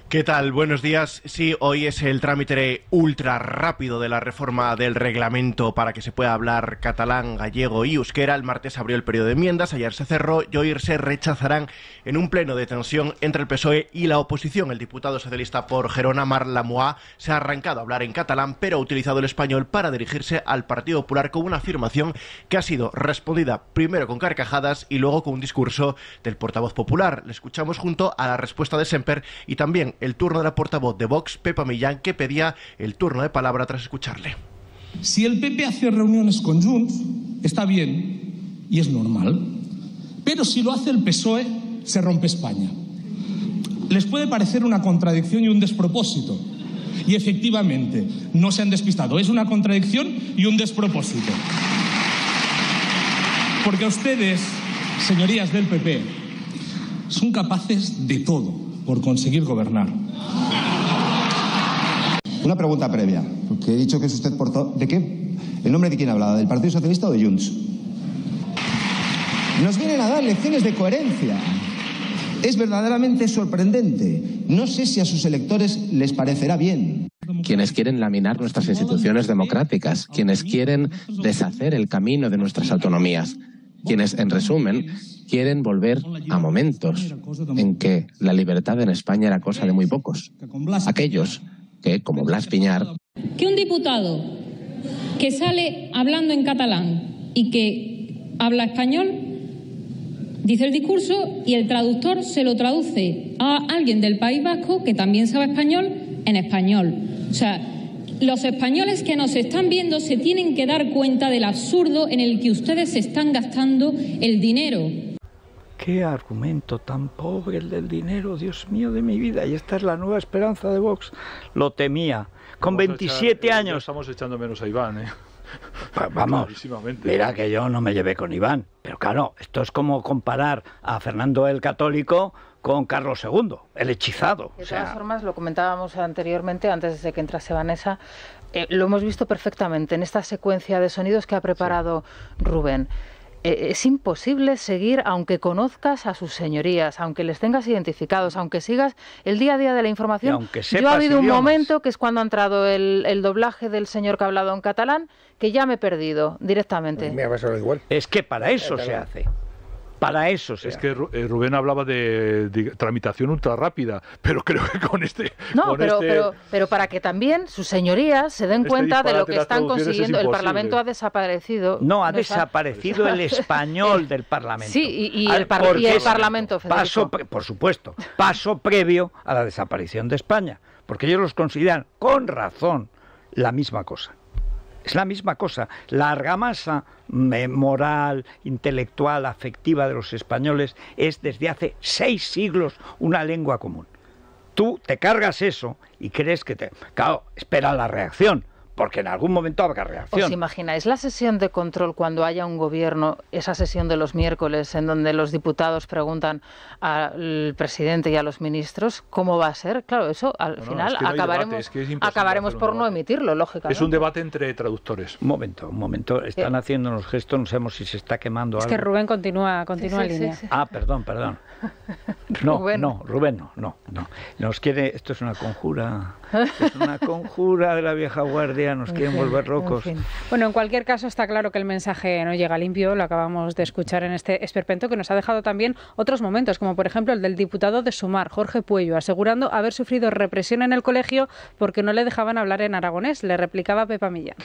¿Qué tal? Buenos días. Sí, hoy es el trámite ultra rápido de la reforma del reglamento para que se pueda hablar catalán, gallego y euskera. El martes abrió el periodo de enmiendas, ayer se cerró y hoy se rechazarán en un pleno de tensión entre el PSOE y la oposición. El diputado socialista por Gerona, Marc Lamoa, se ha arrancado a hablar en catalán, pero ha utilizado el español para dirigirse al Partido Popular con una afirmación que ha sido respondida primero con carcajadas y luego con un discurso del portavoz popular. Le escuchamos junto a la respuesta de Semper y también el turno de la portavoz de Vox, Pepa Millán, que pedía el turno de palabra tras escucharle. Si el PP hace reuniones con Junts, está bien y es normal. Pero si lo hace el PSOE, se rompe España. les puede parecer una contradicción y un despropósito. Y efectivamente, no se han despistado, es una contradicción y un despropósito. Porque ustedes, señorías del PP, son capaces de todo por conseguir gobernar. Una pregunta previa, porque he dicho que es usted portavoz... ¿De qué? ¿El nombre de quién hablaba? ¿Del Partido Socialista o de Junts? Nos vienen a dar lecciones de coherencia. Es verdaderamente sorprendente. No sé si a sus electores les parecerá bien. Quienes quieren laminar nuestras instituciones democráticas, quienes quieren deshacer el camino de nuestras autonomías, quienes, en resumen, quieren volver a momentos en que la libertad en España era cosa de muy pocos. Aquellos que, como Blas Piñar... Que un diputado que sale hablando en catalán y que habla español, dice el discurso y el traductor se lo traduce a alguien del País Vasco que también sabe español en español. O sea, los españoles que nos están viendo se tienen que dar cuenta del absurdo en el que ustedes están gastando el dinero. Qué argumento tan pobre el del dinero, Dios mío de mi vida. Y esta es la nueva esperanza de Vox. Lo temía. Con 27 años... Estamos echando menos a Iván, ¿eh? Vamos, mira que yo no me llevé con Iván. Pero claro, esto es como comparar a Fernando el Católico con Carlos II, el hechizado. De todas formas, lo comentábamos anteriormente, antes de que entrase Vanessa, lo hemos visto perfectamente en esta secuencia de sonidos que ha preparado Rubén. Es imposible seguir, aunque conozcas a sus señorías, aunque les tengas identificados, aunque sigas el día a día de la información. Yo ha habido un momento, que es cuando ha entrado el doblaje del señor que ha hablado en catalán, que ya me he perdido directamente. Me ha pasado igual. Es que para eso se hace. Para eso se hace. Que Rubén hablaba de tramitación ultra rápida, pero creo que con este... No, pero para que también sus señorías se den cuenta de lo que están consiguiendo. El Parlamento ha desaparecido. No, ha desaparecido el español del Parlamento. Sí, y el Parlamento, Federico. Por supuesto, paso previo a la desaparición de España, porque ellos los consideran, con razón, la misma cosa. Es la misma cosa. La argamasa moral, intelectual, afectiva de los españoles es desde hace 6 siglos una lengua común. Tú te cargas eso y crees que te... Claro, espera la reacción, porque en algún momento habrá reacción. ¿Os imagináis la sesión de control cuando haya un gobierno, esa sesión de los miércoles, en donde los diputados preguntan al presidente y a los ministros cómo va a ser? Claro, eso al final acabaremos por no emitirlo, lógicamente. Es un debate entre traductores. Un momento. Están haciendo unos gestos, no sabemos si se está quemando algo. Es que Rubén continúa en línea. Sí. Ah, perdón. Rubén no. Nos quiere... Esto es una conjura. Es una conjura de la vieja guardia. Nos quieren volver locos. Bueno, en cualquier caso está claro que el mensaje no llega limpio, lo acabamos de escuchar en este esperpento, que nos ha dejado también otros momentos, como por ejemplo el del diputado de Sumar, Jorge Puello, asegurando haber sufrido represión en el colegio porque no le dejaban hablar en aragonés. Le replicaba Pepa Millán.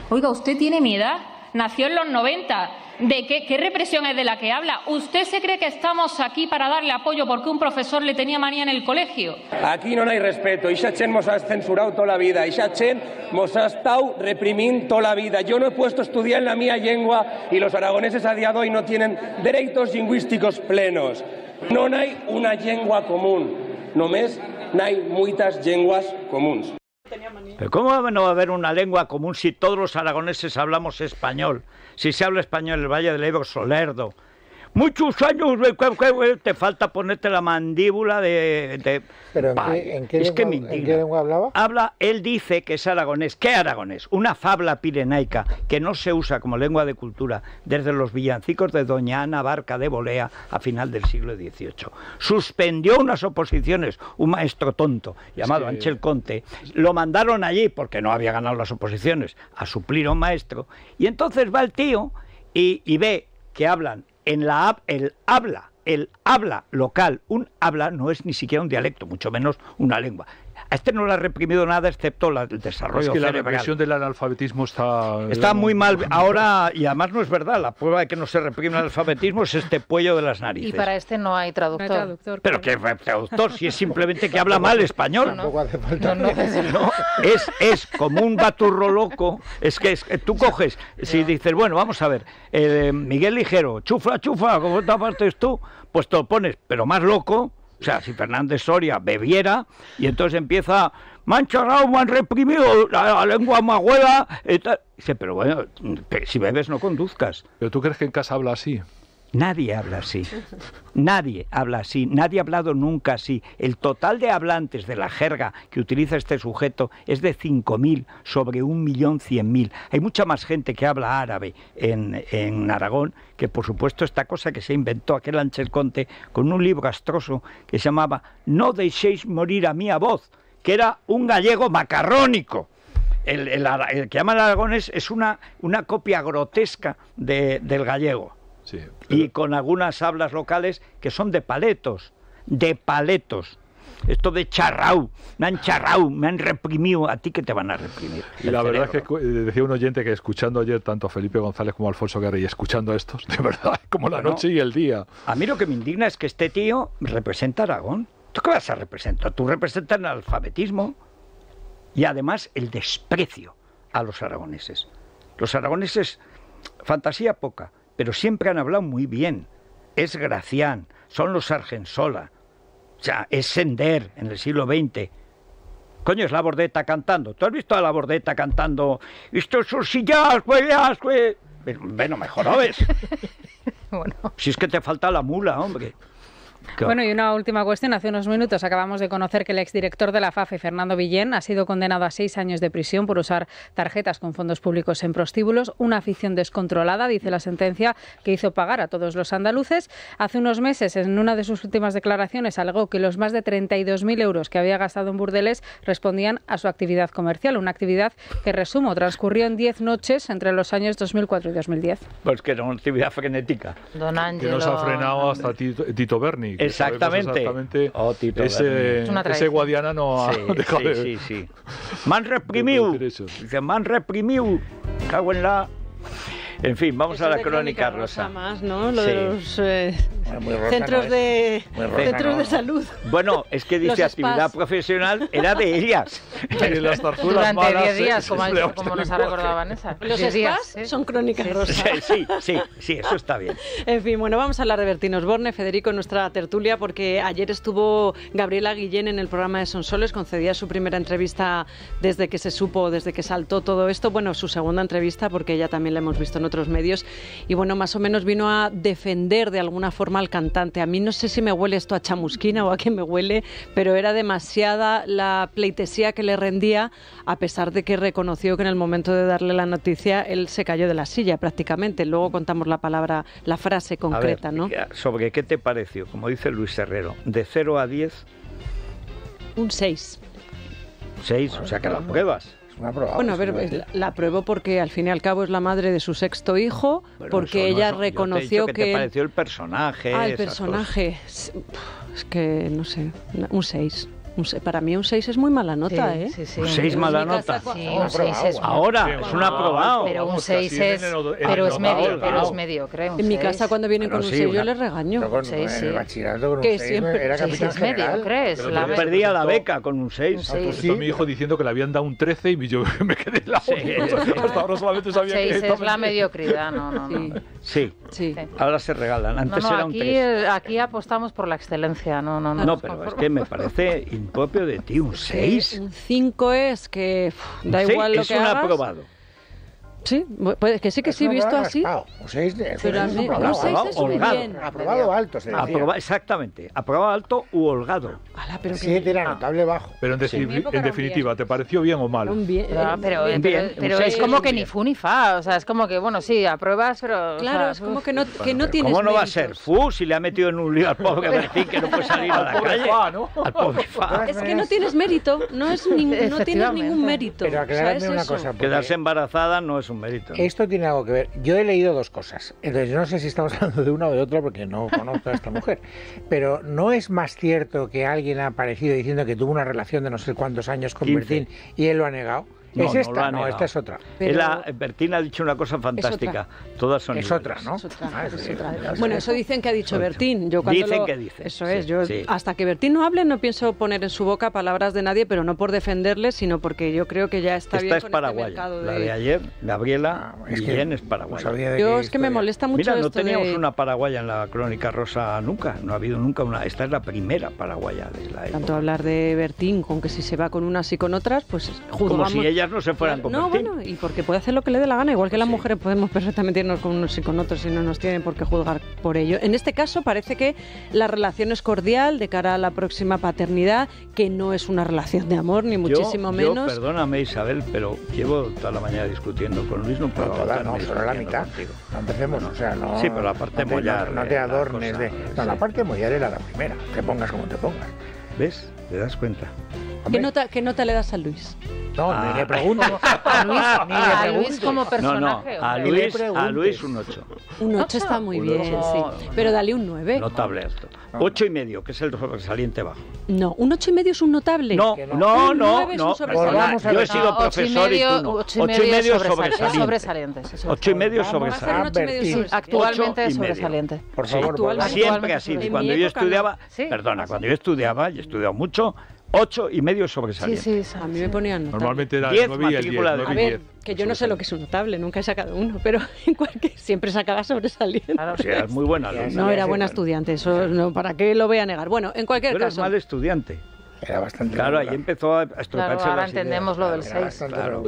Oiga, ¿usted tiene mi edad? Nació en los 90. ¿De qué represión es de la que habla? ¿Usted se cree que estamos aquí para darle apoyo porque un profesor le tenía manía en el colegio? Aquí no hay respeto. Ixa gent mos ha censurado toda la vida. Ixa gent mos ha estado reprimiendo toda la vida. Yo no he puesto a estudiar en la mía lengua y los aragoneses a día de hoy no tienen derechos lingüísticos plenos. No hay una lengua común. Només hay muchas lenguas comunes. ¿Pero cómo no va a haber una lengua común si todos los aragoneses hablamos español? Si se habla español en el Valle del Ebro, Solerdo. Muchos años, te falta ponerte la mandíbula de... ¿Pero en qué lengua hablaba? Él dice que es aragonés. ¿Qué aragonés? Una fabla pirenaica que no se usa como lengua de cultura desde los villancicos de Doña Ana Barca de Bolea a final del siglo XVIII. Suspendió unas oposiciones, un maestro tonto llamado Ángel Conte. Lo mandaron allí, porque no había ganado las oposiciones, a suplir a un maestro. Y entonces va el tío y ve que hablan en el habla local. Un habla no es ni siquiera un dialecto, mucho menos una lengua. A este no le ha reprimido nada excepto el desarrollo cerebral. La represión del analfabetismo está muy mal ahora, y además no es verdad. La prueba de que no se reprime el alfabetismo es este puello de las narices. Y para este no hay traductor. Pero ¿qué traductor? Si es simplemente que habla mal español. Es como un baturro loco. Es que tú coges, si dices, bueno, vamos a ver, Miguel Ligero, chufla, ¿cómo te apartes tú? Pues te lo pones, pero más loco, O sea, si Fernández Soria bebiera y entonces empieza, me han charrado, me han reprimido la lengua magüela, dice, pero bueno, si bebes no conduzcas. ¿Pero tú crees que en casa habla así? Nadie habla así. Nadie habla así. Nadie ha hablado nunca así. El total de hablantes de la jerga que utiliza este sujeto es de 5.000 sobre 1.100.000. Hay mucha más gente que habla árabe en Aragón que, por supuesto, esta cosa que se inventó aquel Ángel Conte con un libro astroso que se llamaba No deixéis morir a mía voz, que era un gallego macarrónico. El que llaman aragonés es una copia grotesca del gallego. Sí, y con algunas hablas locales que son de paletos. Esto de charrau, me han reprimido. ¿A ti qué te van a reprimir? Y la verdad es que decía un oyente que escuchando ayer tanto a Felipe González como a Alfonso Guerra y escuchando a estos, de verdad, como la noche y el día. A mí lo que me indigna es que este tío representa a Aragón. ¿Tú qué vas a representar? Tú representas el alfabetismo y además el desprecio a los aragoneses. Los aragoneses, fantasía poca, pero siempre han hablado muy bien. Es Gracián, son los Argensola, o sea, es Sender en el siglo XX. Coño, es la Bordeta cantando. ¿Tú has visto a la Bordeta cantando? Estos sus sillas, pues... Bueno, mejor no ves. Bueno. Si es que te falta la mula, hombre. Bueno, y una última cuestión. Hace unos minutos acabamos de conocer que el exdirector de la FAFE, Fernando Villén, ha sido condenado a 6 años de prisión por usar tarjetas con fondos públicos en prostíbulos. Una afición descontrolada, dice la sentencia, que hizo pagar a todos los andaluces. Hace unos meses, en una de sus últimas declaraciones, alegó que los más de 32.000 euros que había gastado en burdeles respondían a su actividad comercial. Una actividad que, resumo, transcurrió en 10 noches entre los años 2004 y 2010. Pues que era una actividad frenética. Don Ángelo... Que nos ha frenado hasta Tito Berni. Exactamente. Ese Guadiana no ha dejado de... Sí. Me han reprimido. Dice, me han reprimido. Cago en la... En fin, vamos a la crónica rosa. Más, ¿no? Lo de los centros de salud. Bueno, es que dice actividad profesional era de ellas. Las durante malas, 10 días, como nos ha recordado Vanessa. Los spas son crónicas rosas. Sí, eso está bien. En fin, bueno, vamos a hablar de Bertín Osborne, Federico, en nuestra tertulia, porque ayer estuvo Gabriela Guillén en el programa de Sonsoles, concedía su primera entrevista desde que se supo, desde que saltó todo esto. Bueno, su segunda entrevista, porque ella también la hemos visto en otros medios, y bueno, más o menos vino a defender de alguna forma al cantante. A mí no sé si me huele esto a chamusquina o a qué me huele, pero era demasiada la pleitesía que le rendía, a pesar de que reconoció que en el momento de darle la noticia él se cayó de la silla prácticamente. Luego contamos la frase concreta. A ver, ¿no? ¿Sobre qué te pareció? Como dice Luis Herrero, de 0 a 10... Un 6. 6, o sea que la pruebas. Bueno, a ver, la apruebo porque al fin y al cabo es la madre de su 6º hijo, bueno, porque ella reconoció que... ¿Qué te pareció el personaje? El personaje... Es que, no sé, un 6. Para mí un 6 es muy mala nota, ¿eh? Sí. ¿Un 6 mala nota? Sí, un 6 es... Ahora, es un aprobado. Pero un 6 es... Pero es medio, creo. En mi casa cuando vienen con un 6 yo les regaño. En el bachillerato con un 6 era capitán general. ¿Crees? Yo perdía la beca con un 6. Está mi hijo diciendo que le habían dado un 13 y yo me quedé en la hasta ahora solamente sabía que... 6 es la mediocridad, no. Sí. Ahora se regalan. Antes era un 3. Aquí apostamos por la excelencia, no. No, pero es que me parece impropio de ti, un 6. Un 5 es que da igual lo que hagas. Es un aprobado. Sí, pues que sí, visto así. Un 6 pero un 6 es muy bien. Aprobado alto, se decía. Exactamente, aprobado alto u holgado. 7 era notable bajo. Pero en definitiva, ¿te pareció bien o mal? Pero es como que ni fu ni fa, o sea, es como que, bueno, sí, apruebas, pero... Claro, es como que no tienes ¿Cómo no va a ser fu si le ha metido en un lío al pobre Bertín que no puede salir a la calle? Al pobre fa. Es que no tienes mérito, no tienes ningún mérito. Pero aclararme una cosa. Quedarse embarazada no es un mérito. Esto tiene algo que ver. Yo he leído 2 cosas. Entonces, no sé si estamos hablando de una o de otra porque no conozco a esta mujer. Pero ¿no es más cierto que alguien ha aparecido diciendo que tuvo una relación de no sé cuántos años con 15. Bertín y él lo ha negado? ¿Es esta? No, esta es otra. Bertín ha dicho una cosa fantástica. Todas son iguales. Otra, ¿no? Es otra. Bueno, eso dicen que ha dicho Bertín. Dicen que dice. Eso es. Yo hasta que Bertín no hable no pienso poner en su boca palabras de nadie, pero no por defenderle, sino porque yo creo que ya está bien con este mercado. La de ayer, Gabriela Guillén es paraguaya. Yo es que me molesta mucho esto. Mira, no teníamos de... una paraguaya en la Crónica Rosa nunca. No ha habido nunca una. Esta es la primera paraguaya de la época. Tanto hablar de Bertín, con que si se va con unas y con otras, pues juzgamos. Como si ellas no se fueran con Bertín. Bueno, y porque puede hacer lo que le dé la gana, igual que las mujeres podemos perfectamente irnos con unos y con otros y no nos tienen por qué juzgar por ello. En este caso parece que la relación es cordial de cara a la próxima paternidad, que no es una relación de amor, ni muchísimo menos. Perdóname, Isabel, pero llevo toda la mañana discutiendo con Luis, no puedo solo la mitad. No empecemos, o sea, no. Sí, pero la parte mollar. No te adornes de. No, la parte mollar era la primera. Te pongas como te pongas. ¿Ves? ¿Te das cuenta? ¿Qué nota le das a Luis? No, ni le pregunto. A Luis como personaje. No, a Luis un 8. Un 8 está muy bien, sí. Pero dale un 9. Notable esto. 8,5, que es el sobresaliente bajo. No, un 8,5 es un notable. No. Yo he sido profesor y tú no. 8,5 sobresaliente. 8,5 sobresaliente. Actualmente es sobresaliente. Por favor, siempre así. Cuando yo estudiaba, cuando yo estudiaba, y he estudiado mucho, 8,5 sobresaliente. Sí. A mí me ponían notable. Normalmente era 10 9 y el 10. A ver, que yo no sé lo que es un notable, nunca he sacado uno, pero siempre sacaba sobresaliente. Claro, sí, eras muy buena. No, era buena estudiante, eso no, ¿para qué lo voy a negar? Bueno, en cualquier caso. Eres mal estudiante. Era bastante. Claro, ahí empezó a estropearse ahora entendemos lo del 6. Claro.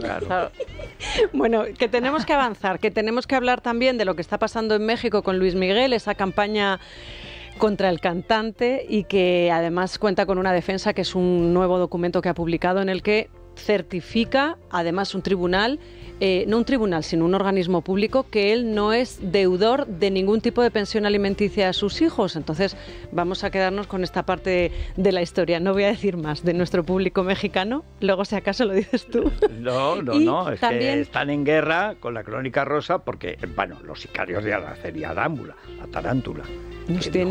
Bueno, que tenemos que avanzar, que tenemos que hablar también de lo que está pasando en México con Luis Miguel, esa campaña contra el cantante, y que además cuenta con una defensa, que es un nuevo documento que ha publicado en el que certifica, además un tribunal, no un tribunal, sino un organismo público, que él no es deudor de ningún tipo de pensión alimenticia a sus hijos. Entonces vamos a quedarnos con esta parte de la historia. No voy a decir más de nuestro público mexicano, luego si acaso lo dices tú. No, es también... que están en guerra con la Crónica Rosa porque, los sicarios de la serie Arámbula, la tarántula.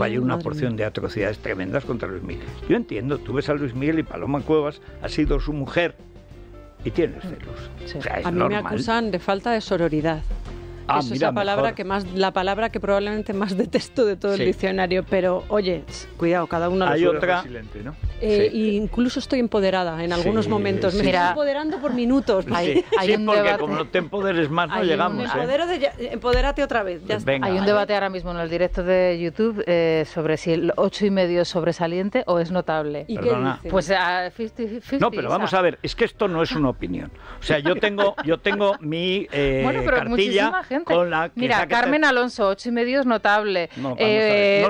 Hay una porción de atrocidades tremendas contra Luis Miguel. Yo entiendo, tú ves a Luis Miguel y Paloma Cuevas ha sido su mujer y tienes celos. Sí. O sea, es a mí normal. me acusan de falta de sororidad. Esa es la palabra que probablemente más detesto de todo el diccionario, pero oye, cuidado, cada uno hay lo otra, ¿no? Incluso estoy empoderada en algunos momentos. Me estoy empoderando por minutos. Porque como no te empoderes más no llegamos. Empodérate otra vez. Ya está. Hay un debate ahora mismo en el directo de YouTube sobre si el 8,5 es sobresaliente o es notable. ¿Y qué dice? Pues 50-50. No, pero vamos a ver, es que esto no es una opinión. O sea, yo tengo mi cartilla con la que mira, Carmen Alonso, 8,5 es notable. No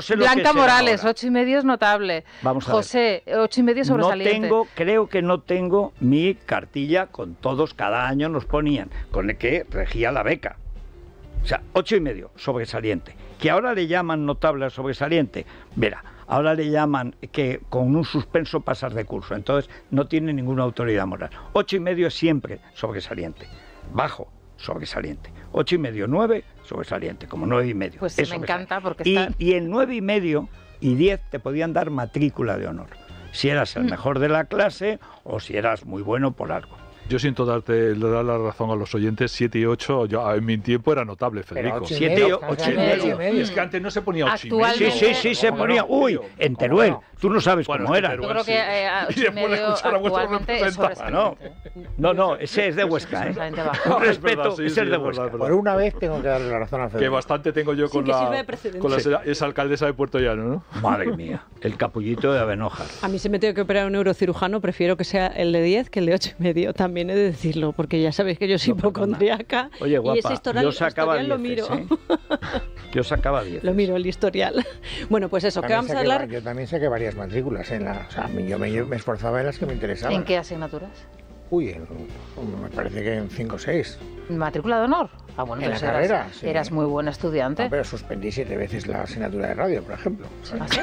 sé Blanca Morales, 8,5 es notable. Vamos a José, 8,5 sobresaliente. Creo que no tengo mi cartilla con todos, cada año nos ponían, con el que regía la beca. O sea, 8,5 sobresaliente. Que ahora le llaman notable a sobresaliente. Verá, ahora le llaman que con un suspenso pasas de curso. Entonces no tiene ninguna autoridad moral. 8,5 es siempre sobresaliente. Bajo, sobresaliente. 8,5, 9, sobresaliente, como 9,5. Pues me encanta porque y el 9,5 y 10 te podían dar matrícula de honor, si eras el mejor de la clase o si eras muy bueno por algo. Yo siento dar la razón a los oyentes, 7 y 8, en mi tiempo era notable, Federico. 7 y 8,5. Es que antes no se ponía 8,5. Sí, se ponía. En Teruel, tú no sabes cómo era. Yo creo que 8,5 actualmente es sobresaliente. No, ese es de Huesca, ¿eh? Un respeto, ese es de Huesca. Por una vez tengo que darle la razón a Federico. Que bastante tengo yo con la exalcaldesa de Puerto Llano, ¿no? Madre mía, el capullito de Avenojar. A mí se me tiene que operar un neurocirujano, prefiero que sea el de 10 que el de 8,5. También he de decirlo, porque ya sabéis que yo soy hipocondriaca. Oye, guapa, y ese historial, yo sacaba 10, lo miro. Yo sacaba 10. Lo miro, el historial. Bueno, pues eso, ¿qué vamos a hablar? Yo también saqué varias matrículas yo me esforzaba en las que me interesaban. ¿En qué asignaturas? Me parece que en 5 o 6. ¿Matrícula de honor? Ah, bueno, en la entonces carrera. Eras muy buen estudiante. No, pero suspendí 7 veces la asignatura de radio, por ejemplo. ¿Ah, sí?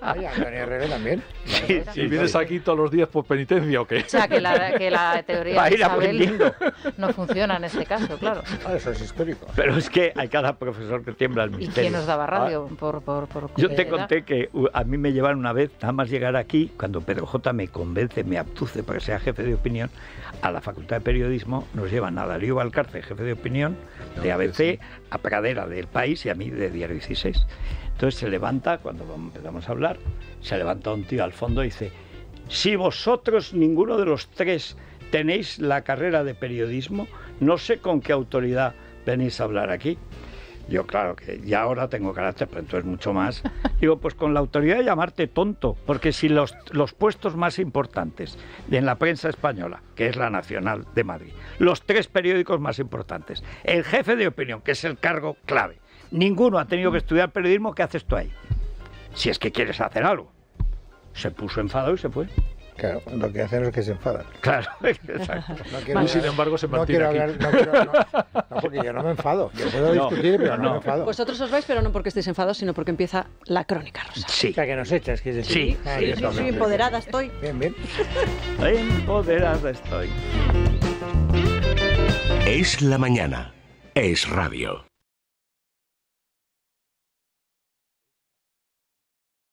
Ay, Antonio Herrero también. Sí, ¿y vienes aquí todos los días por penitencia o qué? O sea, que la teoría de Isabel no funciona en este caso, claro. Eso es histórico. Pero es que hay cada profesor que tiembla el misterio. ¿Y quién nos daba radio? Yo te conté que a mí me llevaron una vez, nada más llegar aquí, cuando Pedro J. me convence, me abduce para que sea jefe de opinión, a la Facultad de Periodismo nos llevan a Darío Valcarce, jefe de opinión, de ABC, a Pradera del País y a mí de Diario 16. Entonces se levanta, cuando empezamos a hablar, se levanta un tío al fondo y dice: si vosotros, ninguno de los tres, tenéis la carrera de periodismo, no sé con qué autoridad venís a hablar aquí. Yo, claro, que ya ahora tengo carácter, pero entonces mucho más. Digo, pues con la autoridad de llamarte tonto, porque si los puestos más importantes en la prensa española, que es la Nacional de Madrid, los 3 periódicos más importantes, el jefe de opinión, que es el cargo clave, ninguno ha tenido que estudiar periodismo, ¿qué haces tú ahí? Si es que quieres hacer algo. Se puso enfadado y se fue. Claro, lo que hacen es que se enfadan. Claro, exacto. Y sin embargo se mantiene aquí. No, porque yo no me enfado. Yo puedo discutir, pero no me enfado. Vosotros os vais, pero no porque estéis enfadados, sino porque empieza la crónica rosa. Sí. O sea, que nos echas, que es decir. Sí, empoderada estoy. Bien. Empoderada estoy. Es la mañana. Es radio.